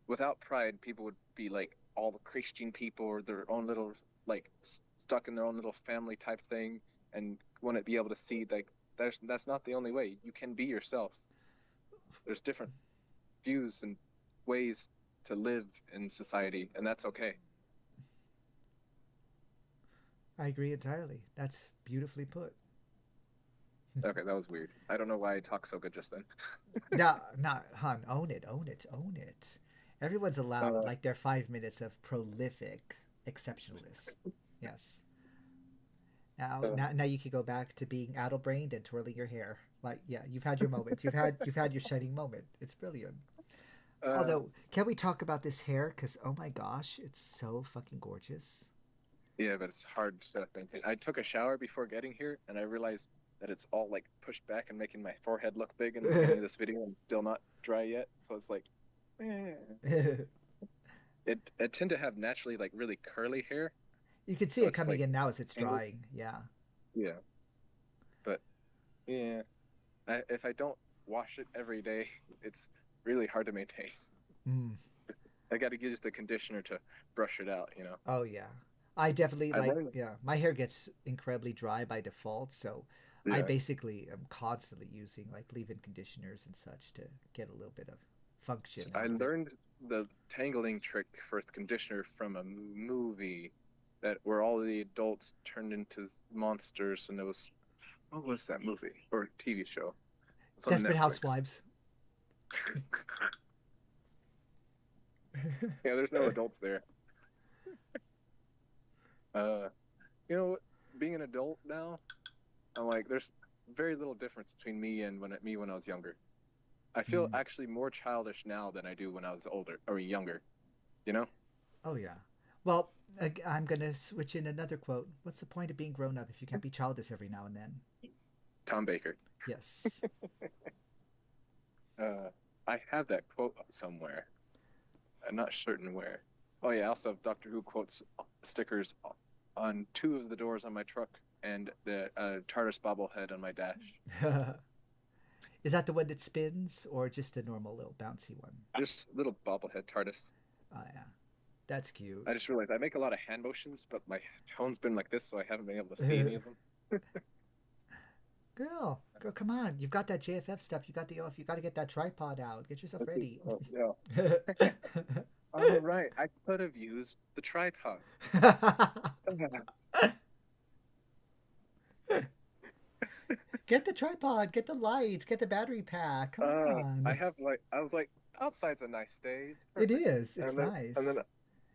without pride, people would be like all the Christian people or their own little, like, stuck in their own little family type thing and wouldn't be able to see, like, that's not the only way. You can be yourself. There's different views and ways to live in society, and that's okay.
I agree entirely. That's beautifully put.
Okay, that was weird. I don't know why I talked so good just then.
No, not hun. Own it. Own it. Own it. Everyone's allowed
Uh,
like their 5 minutes of prolific exceptionalist. Yes. Now you can go back to being addle-brained and twirling your hair. Like, yeah, you've had your moment. You've had your shining moment. It's brilliant.
uh,
Although, can we talk about this hair? Because oh my gosh, it's so fucking gorgeous.
yeah, but it's hard to maintain. I took a shower before getting here, and I realized that it's all like pushed back and making my forehead look big in the beginning of this video, and still not dry yet. So it's like, eh. I tend to have naturally like really curly hair,
You can see
so
it
it's
coming
like
in now as it's
tangled.
drying. Yeah.
Yeah, but yeah, if I don't wash it every day, it's really hard to maintain.
Mm.
I got to use the conditioner to brush it out, you know.
Oh yeah. I definitely
I
like.
learned.
Yeah, my hair gets incredibly dry by default, so I
Yeah.
basically am constantly using like leave-in conditioners and such to get a little bit of function
I
out of it.
learned the tangling trick for the conditioner from a movie that where all the adults turned into monsters, and it was what was that movie or TV show? It's on
Desperate
Netflix.
Housewives.
Yeah, there's no adults there. Uh, you know, being an adult now, I'm like, there's very little difference between me when I was younger. I feel
Mm.
actually more childish now than I do when I was older or younger. You know,
Oh yeah. Well, I'm gonna switch in another quote. What's the point of being grown up if you can't be childish every now and then?
Tom Baker.
Yes.
I have that quote somewhere. I'm not certain where. Oh yeah, I also have Doctor Who quotes stickers on two of the doors on my truck and the TARDIS bobblehead on my dash.
Is that the one that spins or just a normal little bouncy one?
Just little bobblehead TARDIS.
Oh yeah, that's cute.
I just realized I make a lot of hand motions, but my phone's been like this, so I haven't been able to see any of them.
Girl, come on! You've got that JFF stuff. You got the you got to get that tripod out. Get yourself
Let's see.
ready.
Oh, yeah. Oh, right. I could have used the tripod.
Get the tripod. Get the lights. Get the battery pack. Come on.
I was like, outside's a nice day. It's
It
perfect.
is. It's
And then,
nice.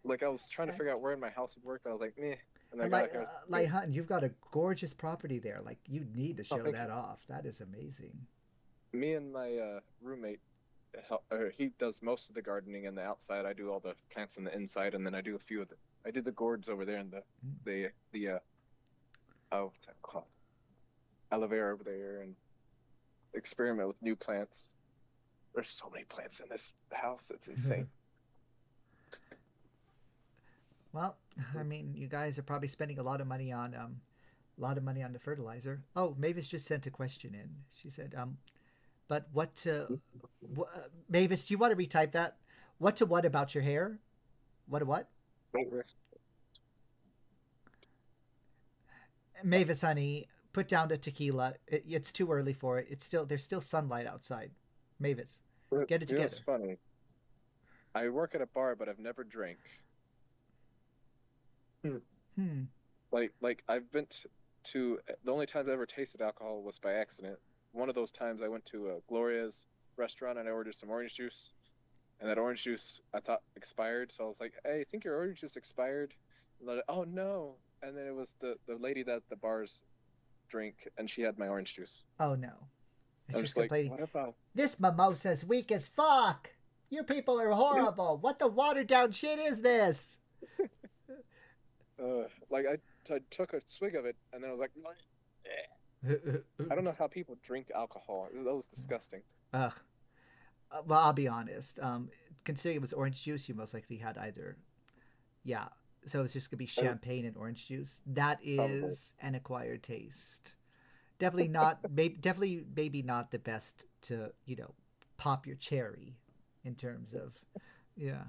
like, I was trying to figure out where in my house would work, and I was like, meh. And I
And
got here.
like, Hunt, you've got a gorgeous property there. Like, you need to
Oh,
show
thank
that
you.
off. That is amazing.
Me and my roommate, he does most of the gardening and the outside. I do all the plants on the inside, and then I do a few of I do the gourds over there and what's that called? Aloe vera over there, and experiment with new plants. There's so many plants in this house. It's insane.
Well, I mean, you guys are probably spending a lot of money on the fertilizer. Oh, Mavis just sent a question in. She said, but Mavis, do you want to retype that? What about your hair? What? Mavis, honey, put down the tequila. It's too early for it. There's still sunlight outside. Mavis, get it
You know,
together.
it's funny. I work at a bar, but I've never drank.
Hmm.
Like I've been to the only time I ever tasted alcohol was by accident. One of those times I went to Gloria's restaurant and I ordered some orange juice, and that orange juice I thought expired, so I was like, "Hey, I think your orange juice expired." And they're like, "Oh no!" And then it was the lady that the bars drink, and she had my orange juice.
Oh no. And
I'm
she's
just like,
complaining.
"What about?"
This mimosa's weak as fuck. You people are horrible. What the watered down shit is this?
Like I took a swig of it, and then I was like, I don't know how people drink alcohol. That was disgusting.
Ugh. Well, I'll be honest. Considering it was orange juice, you most likely had either, yeah. So it's just gonna be champagne and orange juice. That
Probably.
is an acquired taste. Definitely not. Definitely, maybe not the best to pop your cherry, in terms of, yeah.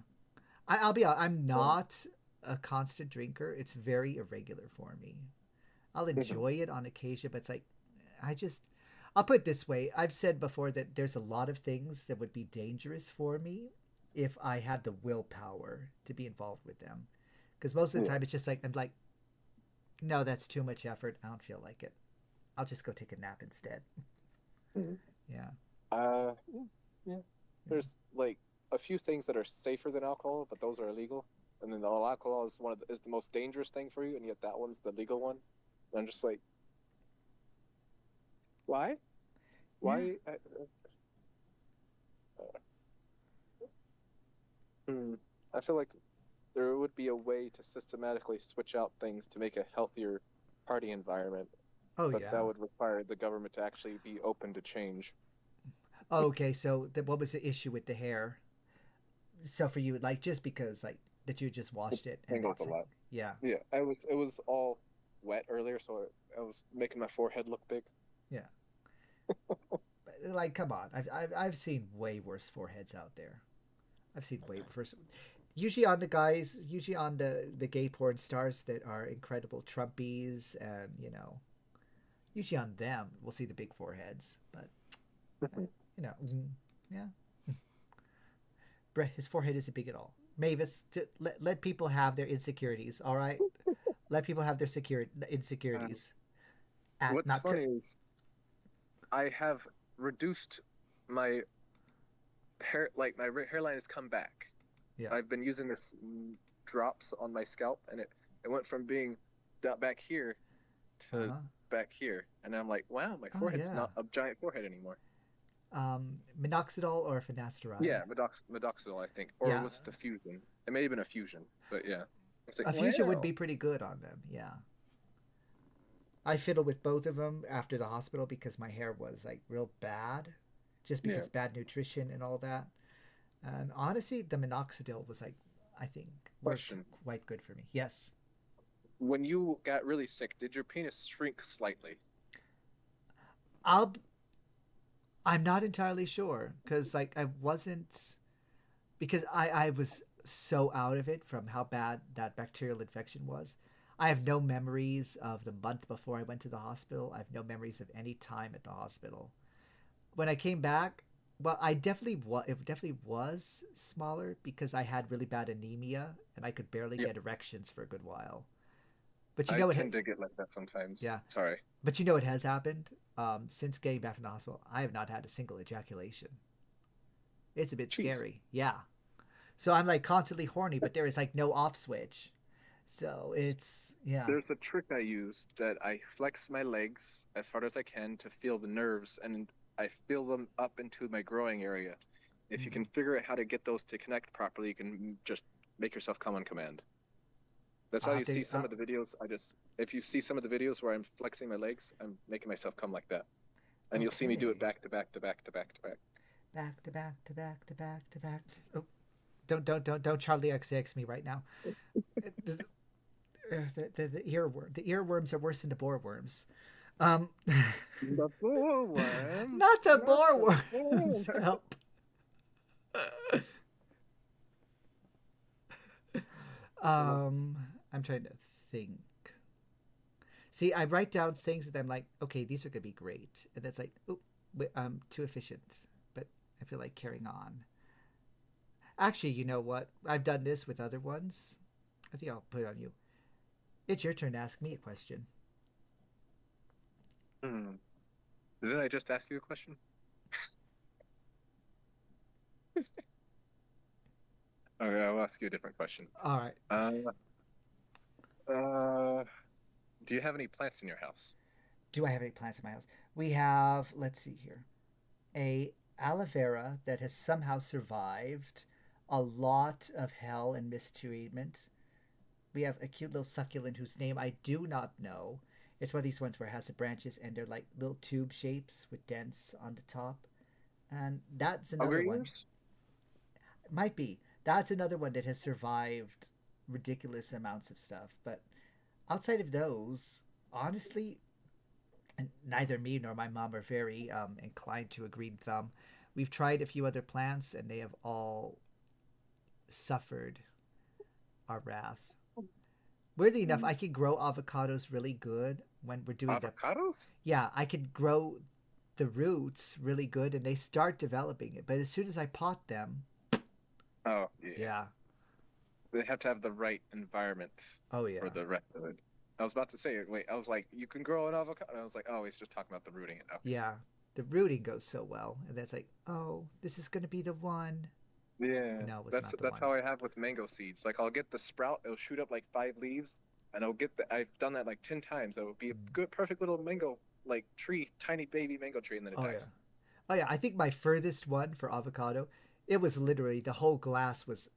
I'll be honest. I'm not a constant drinker. It's very irregular for me. I'll enjoy it on occasion, but it's like I'll put it this way. I've said before that there's a lot of things that would be dangerous for me if I had the willpower to be involved with them. Because most of the time it's just like, I'm like, no, that's too much effort. I don't feel like it. I'll just go take a nap instead. Yeah.
Yeah. There's like a few things that are safer than alcohol, but those are illegal. And then the alcohol is is the most dangerous thing for you, and yet that one's the legal one. And I'm just like, why? Why? I feel like there would be a way to systematically switch out things to make a healthier party environment,
Oh
but
yeah.
that would require the government to actually be open to change.
Oh, okay. So what was the issue with the hair? So for you, like, just because like that you just washed it and
Tangles
it's
a
like,
lot.
yeah.
Yeah, it was all wet earlier, so I was making my forehead look big.
Yeah. Like, come on. I've seen way worse foreheads out there. I've seen way worse. Usually on the gay porn stars that are incredible Trumpies and Usually on them, we'll see the big foreheads, but you know, yeah. His forehead isn't big at all. Mavis, let people have their insecurities. All right, let people have their
Um,
insecurities. Act
what's
not to.
funny is I have reduced my hair, like my hairline has come back.
Yeah.
I've been using this drops on my scalp, and it went from being back here
Uh
to
huh.
back here, and I'm like, wow, my
Oh
forehead's
yeah.
not a giant forehead anymore.
Minoxidil or finasteride.
Yeah, Medoxidil, I think, or
Yeah,
was it the fusion? It may have been a fusion, but yeah, it's like,
a fusion would
wow.
be pretty good on them. Yeah. I fiddled with both of them after the hospital because my hair was like real bad, just
Yeah.
because bad nutrition and all that. And honestly, the minoxidil was like, I think, worked
Question:
quite good for me. Yes.
when you got really sick, did your penis shrink slightly?
I'll. I'm not entirely sure because like I wasn't because I was so out of it from how bad that bacterial infection was. I have no memories of the month before I went to the hospital. I have no memories of any time at the hospital. When I came back, well, I definitely it definitely was smaller because I had really bad anemia and I could barely
Yeah,
get erections for a good while. But you
I
know
tend to get like that sometimes.
yeah.
Sorry.
But you know what has happened? Since getting back from the hospital, I have not had a single ejaculation. It's a bit
Jeez.
scary. Yeah. So I'm like constantly horny, but there is like no off switch. So it's yeah.
There's a trick I use that I flex my legs as hard as I can to feel the nerves, and I feel them up into my growing area. If you
Mm.
can figure out how to get those to connect properly, you can just make yourself come on command. That's
I'll
how
have
you see
to
some of the videos. If you see some of the videos where I'm flexing my legs, I'm making myself come like that. And you'll see me do it
okay.
back to back to back to back to back.
Back to back to back to back to back. Oh, don't Charlie XX me right now. The earworms are worse than the boar worms. Um,
The bull worms,
not the
not the
boar
bull
worms.
worms.
Help. Um, I'm trying to think. See, I write down things and I'm like, okay, these are gonna be great, and that's like, oh, I'm too efficient, but I feel like carrying on. Actually, you know what? I've done this with other ones. I think I'll put it on you. It's your turn to ask me a question.
Hmm. Didn't I just ask you a question? Okay, I'll ask you a different question.
All right.
Uh, uh, do you have any plants in your house?
Do I have any plants in my house? We have, let's see here, a aloe vera that has somehow survived a lot of hell and mistreatment. We have a cute little succulent whose name I do not know. It's one of these ones where it has the branches and they're like little tube shapes with dents on the top. And that's another
Ogre
one.
ears?
Might be. That's another one that has survived ridiculous amounts of stuff. But outside of those, honestly, and neither me nor my mom are very inclined to a green thumb. We've tried a few other plants and they have all suffered our wrath. Weirdly enough, I can grow avocados really good when we're doing the.
Avocados?
Yeah, I could grow the roots really good and they start developing it. But as soon as I pot them,
Oh, yeah.
yeah.
They have to have the right environment
Oh,
for
yeah.
the rest of it. I was about to say, wait, I was like, you can grow an avocado. I was like, oh, he's just talking about the rooting it. Okay.
Yeah. The rooting goes so well. And that's like, oh, this is going to be the one.
Yeah,
No, it was
that's
not the
that's
one.
how I have with mango seeds. Like I'll get the sprout, it'll shoot up like 5 leaves, and I'll get the. I've done that like 10 times. It would be a
Mm.
good, perfect little mango like tree, tiny baby mango tree, and then it
Oh, yeah.
dies.
Oh, yeah. I think my furthest one for avocado, it was literally the whole glass was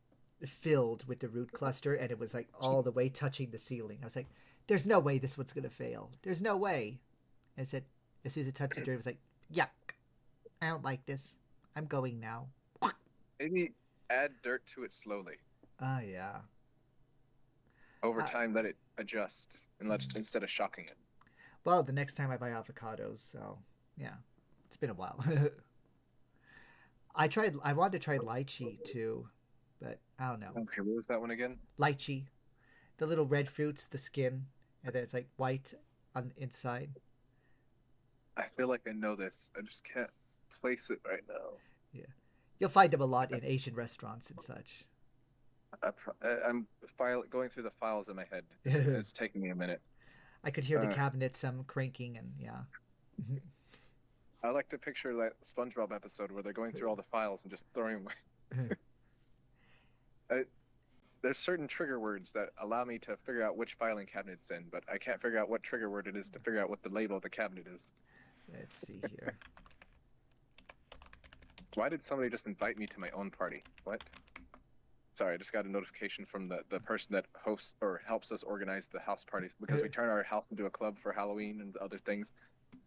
filled with the root cluster and it was like all the
Jeez.
way touching the ceiling. I was like, there's no way this one's going to fail. There's no way. And I said, as soon as it touched the dirt, it was like, yuck. I don't like this. I'm going now.
Maybe add dirt to it slowly
Oh, yeah.
over
Uh,
time. Let it adjust, and let's instead of shocking it.
well, the next time I buy avocados, so yeah, it's been a while. I wanted to try lychee too, but I don't know.
Okay, what was that one again?
Lychee, the little red fruits, the skin, and then it's like white on the inside.
I feel like I know this. I just can't place it right now.
Yeah, you'll find them a lot in Asian restaurants and such.
I'm going through the files in my head. It's taking me a minute.
I could hear the
Uh,
cabinet some cranking and yeah.
I like to picture that SpongeBob episode where they're going through all the files and just throwing away. I, there's certain trigger words that allow me to figure out which filing cabinet it's in, but I can't figure out what trigger word it is to figure out what the label of the cabinet is.
Let's see here.
Why did somebody just invite me to my own party? What? Sorry, I just got a notification from the person that hosts or helps us organize the house parties, because we turn our house into a club for Halloween and other things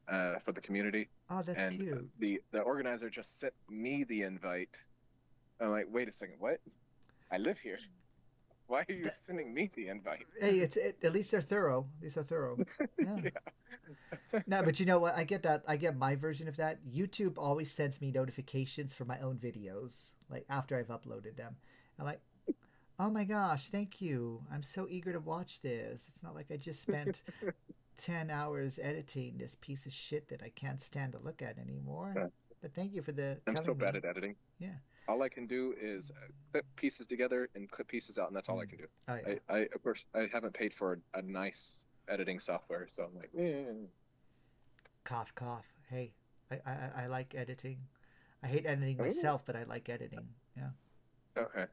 for the community.
Oh, that's
and
cute.
The organizer just sent me the invite. I'm like, wait a second, what? I live here. Why are you sending me the invite?
Hey, at least they're thorough. These are thorough. Yeah.
Yeah.
No, but you know what? I get that. I get my version of that. YouTube always sends me notifications for my own videos, like after I've uploaded them. I'm like, oh my gosh, thank you. I'm so eager to watch this. It's not like I just spent 10 hours editing this piece of shit that I can't stand to look at anymore. But thank you for
I'm so
telling me.
bad at editing.
Yeah.
All I can do is clip pieces together and clip pieces out, and that's all I can do.
Oh, yeah.
I of course, I haven't paid for a nice editing software, so I'm like,
Cough, cough. Hey, I like editing. I hate editing myself, but I like editing. Yeah.
Okay.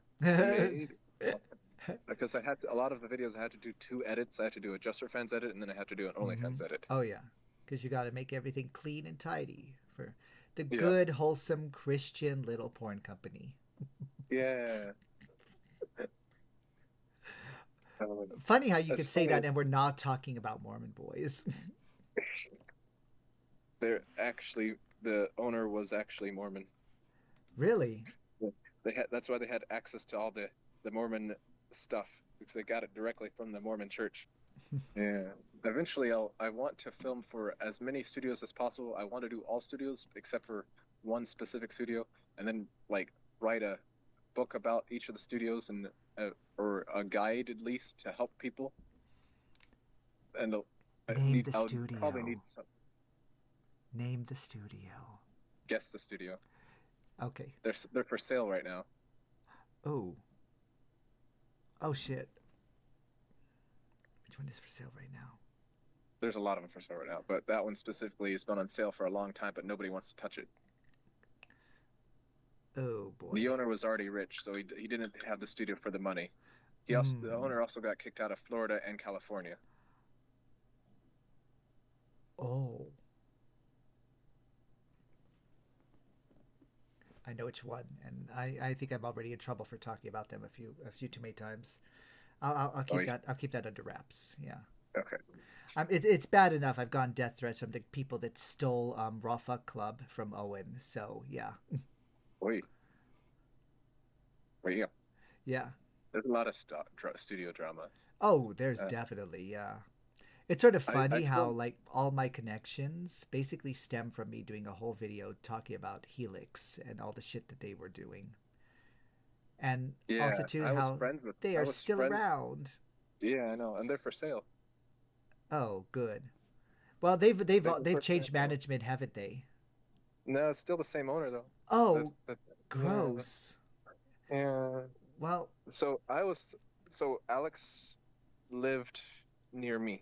Because I had to, a lot of the videos I had to do 2 edits. I had to do a Just for Fans edit, and then I had to do an OnlyFans edit.
Oh yeah, because you got to make everything clean and tidy for the good, wholesome Christian little porn company.
Yeah.
Funny how you could say that, and we're not talking about Mormon boys.
They're actually, the owner was actually Mormon.
Really?
That's why they had access to all the Mormon stuff, because they got it directly from the Mormon church. Yeah. Eventually, I want to film for as many studios as possible. I want to do all studios except for one specific studio, and then like write a book about each of the studios and or a guide at least to help people. And
Name the studio.
Probably need some.
Name the studio.
Guess the studio.
Okay.
They're for sale right now.
Oh. Oh shit. Which one is for sale right now?
There's a lot of them for sale right now, but that one specifically has been on sale for a long time, but nobody wants to touch it.
Oh boy.
The owner was already rich, so he didn't have the studio for the money. The owner also got kicked out of Florida and California.
Oh. I know which one, and I think I'm already in trouble for talking about them a few too many times. I'll keep that under wraps. Yeah.
Okay.
It's bad enough. I've gotten death threats from the people that stole Raw Fuck Club from Owen. So yeah.
Wait. Yeah.
Yeah.
There's a lot of studio dramas.
Oh, there's definitely, yeah. It's sort of funny how like all my connections basically stem from me doing a whole video talking about Helix and all the shit that they were doing. And also too how they are still around.
Yeah, I know, and they're for sale.
Oh, good. Well, they've changed management, haven't they?
No, it's still the same owner though.
Oh, gross.
Yeah.
Well,
so Alex lived near me.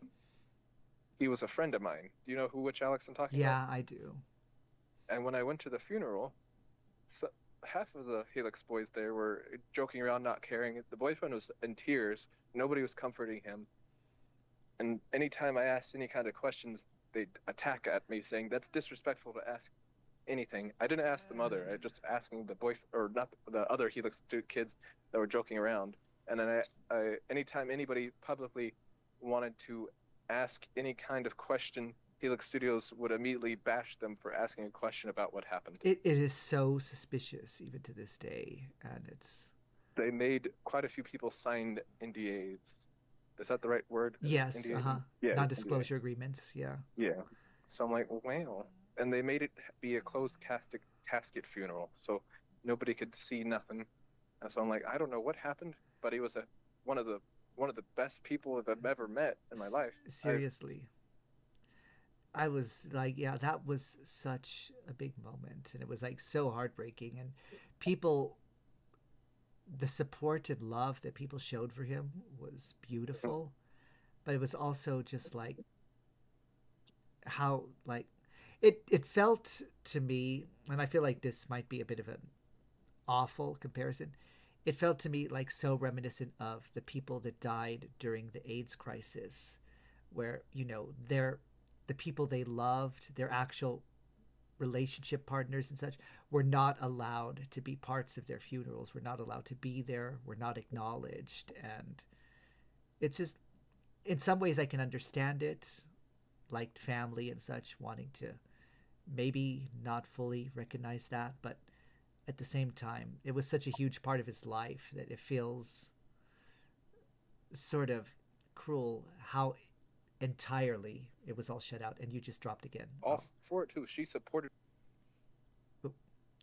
He was a friend of mine. Do you know which Alex I'm talking about?
Yeah, I do.
And when I went to the funeral, half of the Helix boys there were joking around, not caring. The boyfriend was in tears. Nobody was comforting him. And anytime I asked any kind of questions, they'd attack at me, saying that's disrespectful to ask anything. I didn't ask the mother. I just asking the boyfriend, or not the other Helix kids that were joking around. And then anytime anybody publicly wanted to ask any kind of question, Helix Studios would immediately bash them for asking a question about what happened.
It is so suspicious even to this day, and
they made quite a few people sign NDAs. Is that the right word?
Yes. Yeah, non-disclosure agreements. Yeah.
Yeah. So I'm like, wow. And they made it be a closed casket funeral, so nobody could see nothing. And so I'm like, I don't know what happened, but he was one of the best people I've ever met in my life.
Seriously. I was like, yeah, that was such a big moment, and it was like so heartbreaking. And people, the support and love that people showed for him was beautiful, but it was also just like how like it felt to me, and I feel like this might be a bit of an awful comparison. It felt to me like so reminiscent of the people that died during the AIDS crisis, where they're the people they loved, their actual relationship partners and such, were not allowed to be parts of their funerals, were not allowed to be there, were not acknowledged. And it's just, in some ways I can understand it, like family and such wanting to maybe not fully recognize that, but at the same time it was such a huge part of his life that it feels sort of cruel how entirely it was all shut out. And you just dropped again.
All for it too. She supported.
Oh.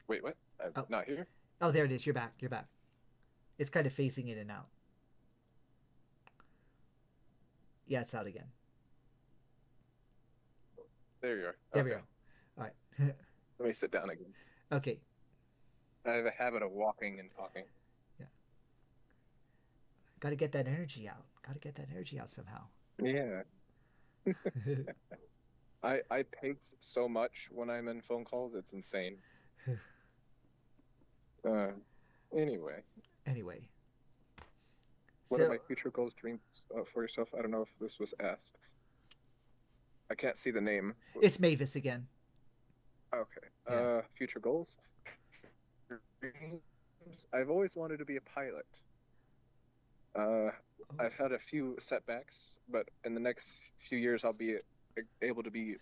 Wait, what? I'm not here.
Oh, there it is. You're back. You're back. It's kind of phasing in and out. Yeah, it's out again.
There you are.
There we go. All right.
Let me sit down again.
Okay.
I have a habit of walking and talking.
Yeah. Got to get that energy out. Got to get that energy out somehow.
Yeah. I pace so much when I'm in phone calls. It's insane. Anyway. What are my future goals, dreams for yourself? I don't know if this was asked. I can't see the name.
It's Mavis again.
Okay. Yeah. Future goals? I've always wanted to be a pilot. I've had a few setbacks, but in the next few years I'll be able to be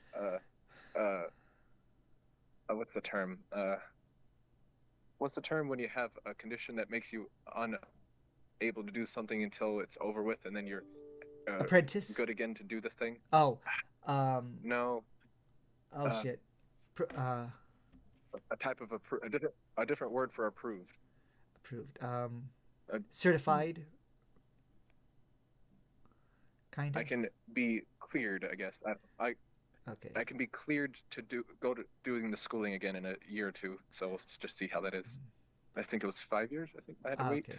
what's the term? What's the term when you have a condition that makes you unable to do something until it's over with, and then you're
apprentice
good again to do the thing?
No. Shit.
A type of a different word for approved.
Certified. Kind of.
I can be cleared, I guess.
Okay.
I can be cleared to go to doing the schooling again in a year or two. So we'll just see how that is. I think it was 5 years. I think I had to wait.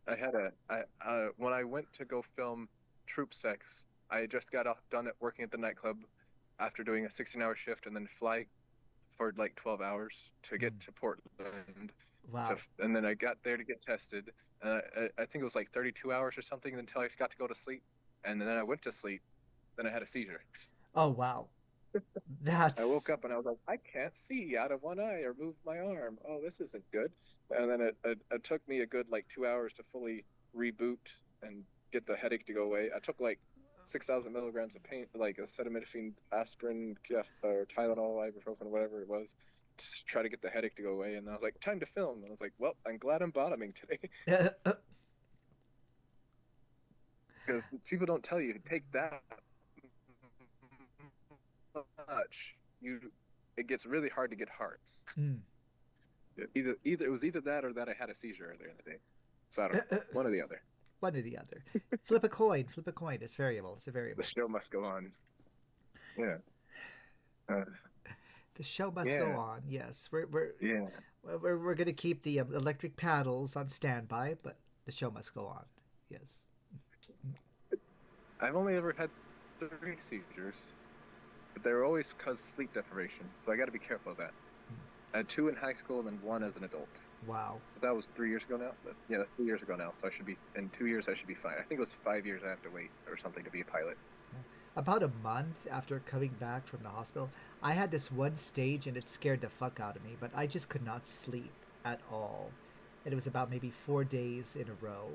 Okay. When I went to go film Troop Sex, I just got done working at the nightclub after doing a 16-hour shift and then fly for like 12 hours to get to Portland.
Wow.
And then I got there to get tested. I think it was like 32 hours or something until I got to go to sleep. And then I went to sleep. Then I had a seizure.
Oh, wow.
I woke up and I was like, I can't see out of one eye or move my arm. Oh, this isn't good. And then it took me a good like 2 hours to fully reboot and get the headache to go away. I took like 6,000 milligrams of pain, like acetaminophen, aspirin, or Tylenol, ibuprofen, whatever it was, to try to get the headache to go away. And I was like, time to film. And I was like, well, I'm glad I'm bottoming today. Because people don't tell you, take that much. It gets really hard to get hard. Either it was either that or that I had a seizure earlier in the day. So I don't know. One or the other.
One or the other. Flip a coin. It's variable. It's a variable.
The show must go on. Yeah.
The show must go on. Yes, we're going to keep the electric paddles on standby, but the show must go on. Yes.
I've only ever had 3 seizures, but they were always because of sleep deprivation. So I got to be careful of that. I had 2 in high school and then 1 as an adult.
Wow.
But that was 3 years ago now. But yeah, that's 3 years ago now. So I should be in 2 years. I should be fine. I think it was 5 years I have to wait or something to be a pilot.
About a month after coming back from the hospital, I had this one stage and it scared the fuck out of me. But I just could not sleep at all, and it was about maybe 4 days in a row.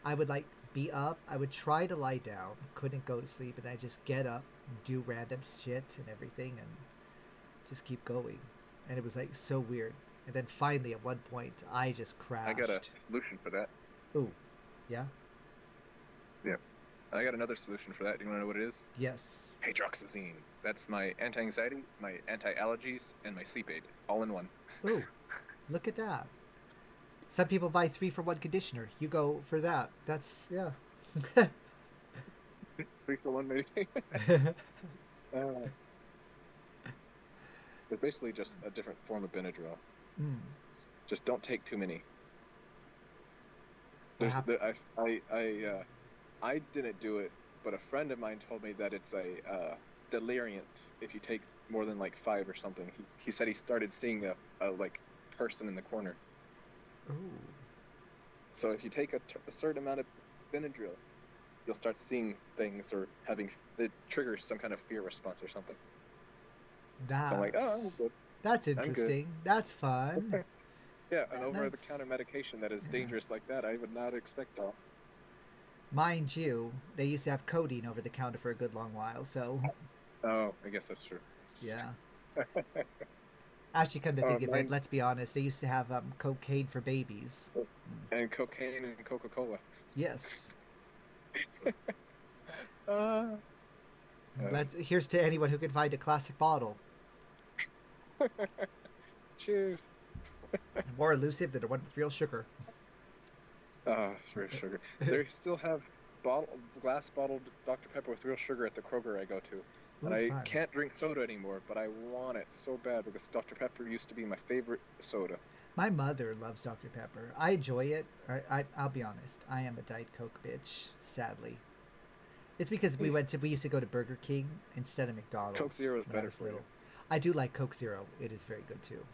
I would be up. I would try to lie down, couldn't go to sleep, and I just get up, do random shit and everything, and just keep going. And it was so weird. And then finally, at one point, I just crashed.
I got a solution for that.
Ooh, yeah?
Yeah. I got another solution for that. Do you want to know what it is?
Yes.
Hydroxyzine. That's my anti-anxiety, my anti-allergies, and my sleep aid, all in one.
Ooh, look at that. Some people buy 3 for 1 conditioner. You go for that. That's, yeah.
3 for 1 medicine. It's basically just a different form of Benadryl.
Mm.
Just don't take too many.
What happened?
I didn't do it, but a friend of mine told me that it's a deliriant if you take more than like 5 or something. He said he started seeing a like person in the corner.
Ooh.
So if you take a certain amount of Benadryl, you'll start seeing things or it triggers some kind of fear response or something. So I'm like, oh, I'm good.
That's
I'm good.
interesting. That's fun.
Yeah, an
That's
over-the-counter medication that is dangerous like that, I would not expect that.
mind you, they used to have codeine over the counter for a good long while. So
Oh, I guess that's true.
yeah. Actually, come to think of it, let's be honest. They used to have cocaine for babies.
And cocaine and Coca-Cola.
Yes.
Uh,
Here's to anyone who can find a classic bottle.
Cheers.
More elusive than the one with real sugar.
For sugar. They still have glass bottled Dr. Pepper with real sugar at the Kroger I go to. And I can't drink soda anymore, but I want it so bad because Dr. Pepper used to be my favorite soda.
My mother loves Dr. Pepper. I enjoy it. I'll be honest. I am a Diet Coke bitch, sadly. It's because we used to go to Burger King instead of McDonald's.
Coke Zero is better for you.
I do like Coke Zero. It is very good too.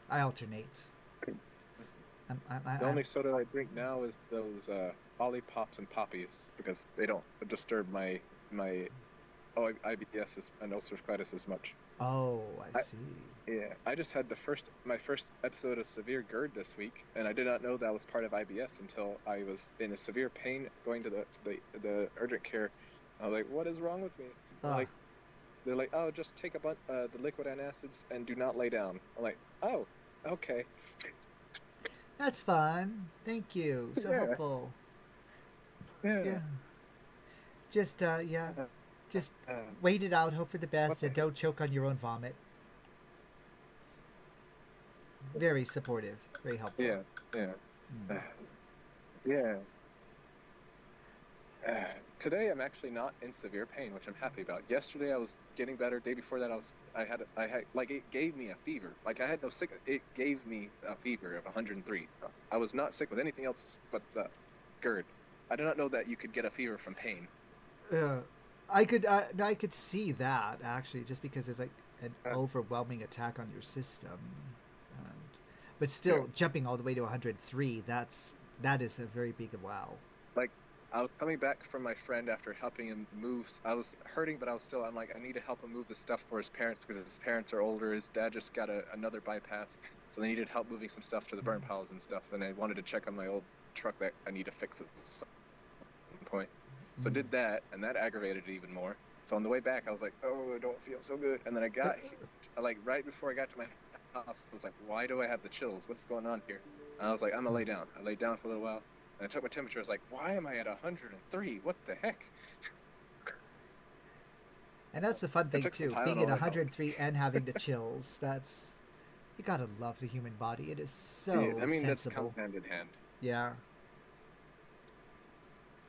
I alternate.
The only soda I drink now is those Ollie Pops and Poppies because they don't disturb my IBS and ulcerative colitis as much.
Oh, I see.
Yeah, I just had my first episode of severe GERD this week, and I did not know that was part of IBS until I was in a severe pain going to the urgent care. I was like, "What is wrong with me?" They're like, "Oh, just take the liquid antacids and do not lay down." I'm like, "Oh, okay."
That's fun. Thank you. So helpful.
Yeah.
Just Just wait it out, hope for the best, and don't choke on your own vomit. Very supportive, very helpful.
Yeah. Today I'm actually not in severe pain, which I'm happy about. Yesterday I was getting better. Day before that I had like it gave me a fever. Like I had no sick. It gave me a fever of 103. I was not sick with anything else but the GERD. I did not know that you could get a fever from pain.
I could see that actually, just because it's like an overwhelming attack on your system, but still jumping all the way to 103. That is a very big wow.
Like I was coming back from my friend after helping him move. I was hurting, but I'm like, I need to help him move the stuff for his parents because his parents are older. His dad just got another bypass, so they needed help moving some stuff to the burn piles and stuff. And I wanted to check on my old truck that I need to fix at some point. So I did that, and that aggravated it even more. So on the way back, I was like, oh, I don't feel so good. And then I got here, like right before I got to my house, I was like, why do I have the chills? What's going on here? And I was like, I'm going to lay down. I laid down for a little while, and I took my temperature. I was like, why am I at 103? What the heck?
And that's the fun thing, too. Being at 103 and having the chills, you got to love the human body. It is so sensible.
That comes hand in hand.
Yeah.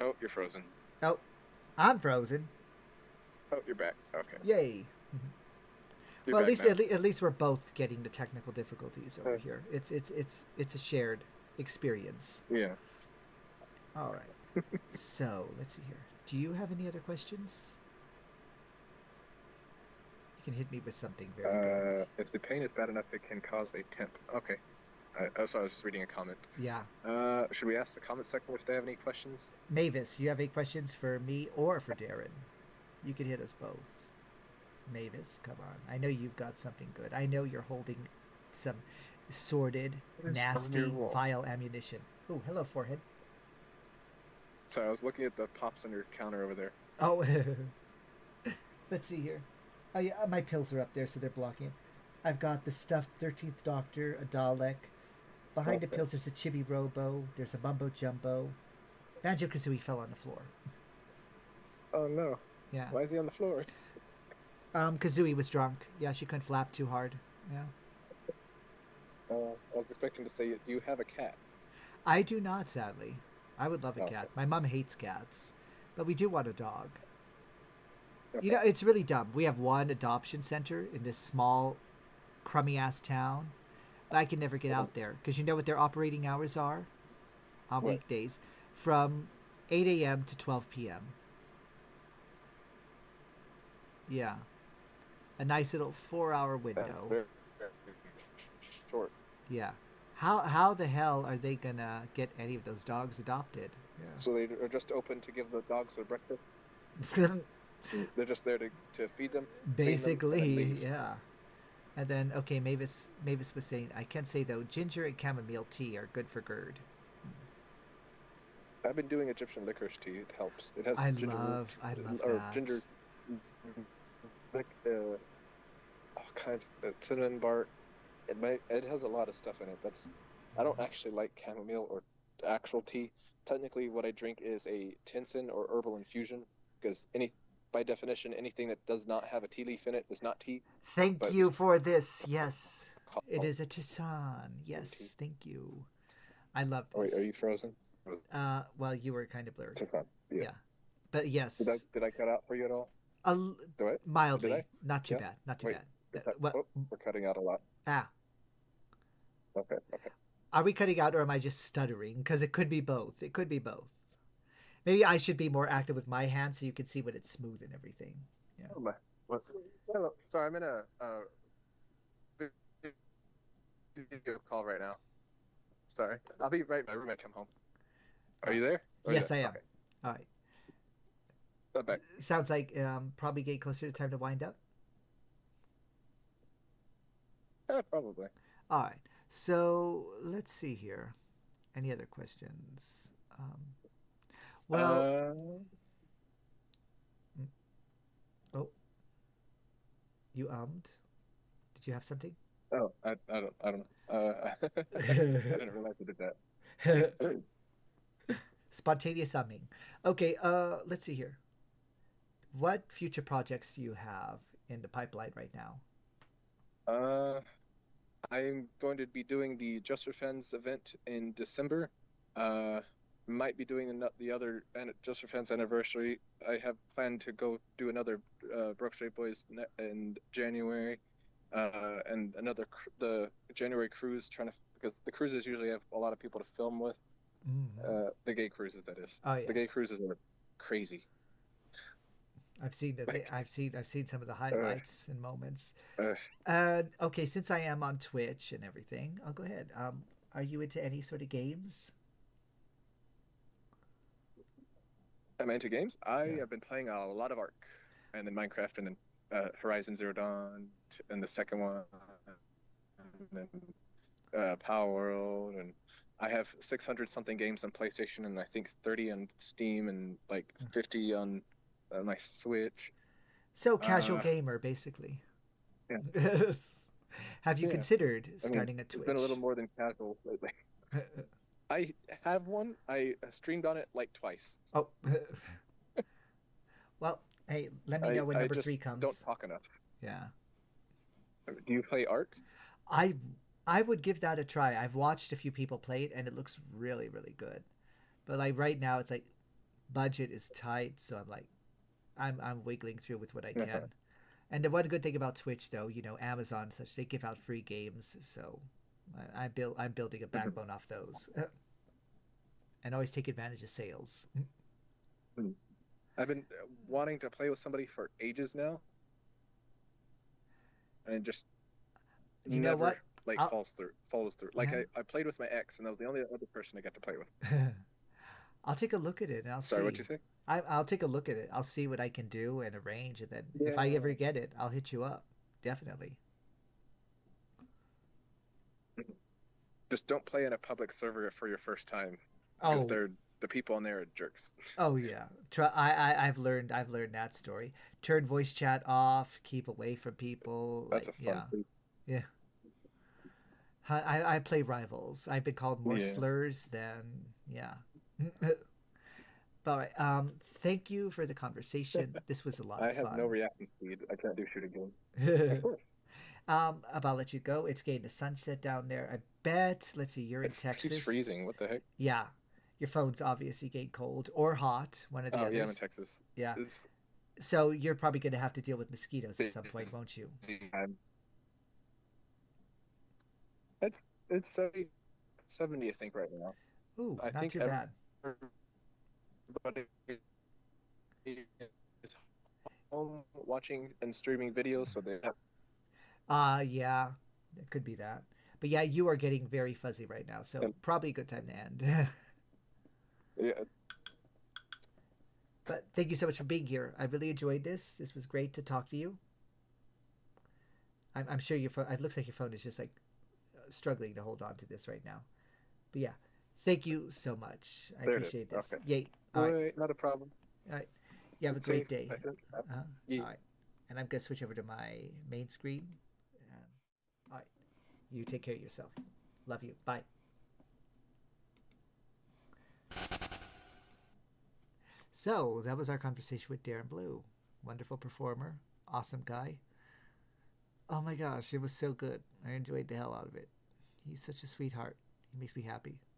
Oh, you're frozen.
Oh, I'm frozen.
Oh, you're back. Okay.
Yay. Well, at least we're both getting the technical difficulties over here. It's a shared experience.
Yeah.
All right. So let's see here. Do you have any other questions? You can hit me with something very good.
If the pain is bad enough, it can cause a temp. Okay. So I was just reading a comment.
Yeah.
Should we ask the comment section if they have any questions?
Mavis, you have any questions for me or for Darren? You could hit us both. Mavis, come on. I know you've got something good. I know you're holding some sordid, nasty, vile ammunition. Oh, hello, forehead.
Sorry, I was looking at the pops on your counter over there.
Oh, let's see here. Oh, yeah, my pills are up there, so they're blocking it. I've got the stuffed 13th Doctor, a Dalek. Behind the pills, there's a Chibi Robo. There's a Mumbo Jumbo. Banjo-Kazooie fell on the floor.
Oh, no.
Yeah.
Why is he on the floor?
Kazooie was drunk. Yeah, she couldn't flap too hard. Yeah.
I was expecting to say, do you have a cat?
I do not, sadly. I would love a cat. My mom hates cats. But we do want a dog. You
Okay.
know, it's really dumb. We have one adoption center in this small, crummy ass town, but I can never get
Mhm.
out there because you know what their operating hours are on
What?
weekdays, from 8 a.m. to 12 p.m. Yeah, a nice little 4-hour
That's
window.
very, very short.
Yeah, how the hell are they gonna get any of those dogs adopted?
So they are just open to give the dogs their breakfast.
Yeah,
They're just there to feed them, clean them, and then
basically,
leave.
yeah. And then okay, Mavis was saying I can say though ginger and chamomile tea are good for GERD.
I've been doing Egyptian licorice tea. It helps. It has ginger root
I love
or
that.
ginger, like all kinds of cinnamon bark. It has a lot of stuff in it. I don't actually like chamomile or actual tea. Technically, what I drink is a Tinsin or herbal infusion because by definition, anything that does not have a tea leaf in it is not tea.
Thank
But
you
this
for this. Yes, it
called
is a tisane.
tea.
Yes, thank you. I love
Oh, wait, are
this.
you frozen?
Well, you were kind of blurred.
Tinsin.
Yeah,
Yes.
but
Did I
yes,
did I cut out for you at all?
a
Do I? Did I?
mildly, not too
Yeah.
bad, not too
Wait.
bad. What?
Oh, we're cutting out a lot.
Ah,
Okay. Okay.
are we cutting out or am I just stuttering? Because it could be both. It could be both. Maybe I should be more active with my hands so you can see when it's smooth and everything. Yeah.
Oh my. What? Hello. Sorry, I'm in a video call right now. Sorry. I'll be right. My roommate come home. Are you there? Or is
Yes,
it?
I am.
Okay.
All right.
I'm back.
Sounds like probably getting closer to time to wind up.
Yeah, probably.
All right. So let's see here. Any other questions? Well,
Uh,
mm, oh, you ummed. Did you have something?
oh, I don't know. I didn't realize I did that.
Spontaneous umming. Okay. Let's see here. What future projects do you have in the pipeline right now?
Uh, I'm going to be doing the Just for Fans event in December. Uh, might be doing the other Just for Fans anniversary. I have planned to go do another Brook Street Boys in January, and the January cruise. Because the cruises usually have a lot of people to film with.
Mm.
The gay cruises, that is.
Oh
The
yeah,
gay cruises are crazy.
I've seen that.
Like,
I've seen some of the
uh,
highlights and moments.
uh,
Okay, since I am on Twitch and everything, I'll go ahead. Are you into any sort of games?
I'm into games. I
Yeah.
have been playing a lot of Ark, and then Minecraft, and then Horizon Zero Dawn, and the second one, and then Power World, and I have 600 something games on PlayStation, and I think 30 on Steam, and like 50 on my Switch.
So casual
Uh,
gamer, basically.
yeah,
Have you
yeah.
considered
I mean,
starting a
it's been a little
Twitch?
more than casual lately. I have one. I streamed on it like twice.
Oh, well, hey, let me know when
I
number
just
three
don't
comes.
talk enough.
Yeah,
Do you play Ark?
I I would give that a try. I've watched a few people play it, and it looks really really good. But like right now, it's like budget is tight, so I'm wiggling through with what I can. And the one good thing about Twitch, though, you know, Amazon and such, they give out free games, so I'm building a backbone off those, and always take advantage of sales.
I've been wanting to play with somebody for ages now, and it just
You know
never
what?
like
I'll
follows through. Like
yeah.
I played with my ex, and that was the only other person I got to play with.
I'll take a look at it and I'll
Sorry, what
see.
you say?
I'll take a look at it. I'll see what I can do and arrange, and then if I
Yeah.
ever get it, I'll hit you up. Definitely.
Just don't play in a public server for your first time, because
Oh,
the people on there are jerks.
oh yeah. Try. I've learned that story. Turn voice chat off. Keep away from people.
That's
Like
a fun
yeah,
place.
yeah. I play rivals. I've been called more
Yeah.
slurs than yeah. But all right. Thank you for the conversation. This was a lot of
I have no
fun.
reaction speed. I can't do shooting games. Of course.
About to let you go. It's getting to sunset down there. I bet. Let's see. You're in
It keeps
Texas.
freezing. What the heck?
Yeah. Your phone's obviously getting cold or hot. One or the
Oh yeah, I'm in
others.
Texas.
Yeah.
It's
So you're probably going to have to deal with mosquitoes at some point, won't you?
busy time. It's 70, I think, right now.
Ooh,
I
not
think
too bad.
everybody is home watching and streaming videos, so they have.
Yeah, it could be that. But yeah, you are getting very fuzzy right now, so
And,
probably a good time to end.
yeah,
But thank you so much for being here. I really enjoyed this. This was great to talk to you. I'm sure your phone. It looks like your phone is just like struggling to hold on to this right now. But yeah, thank you so much. I
there it is.
appreciate this.
Okay.
Yay! All right,
Wait, not a problem.
all right. You have a
It's
great
safe,
day.
I think.
All
Yeah.
right, and I'm gonna switch over to my main screen. And, all right, you take care of yourself. Love you. Bye. So that was our conversation with Darron Bluu. Wonderful performer, awesome guy. Oh my gosh, it was so good. I enjoyed the hell out of it. He's such a sweetheart. He makes me happy.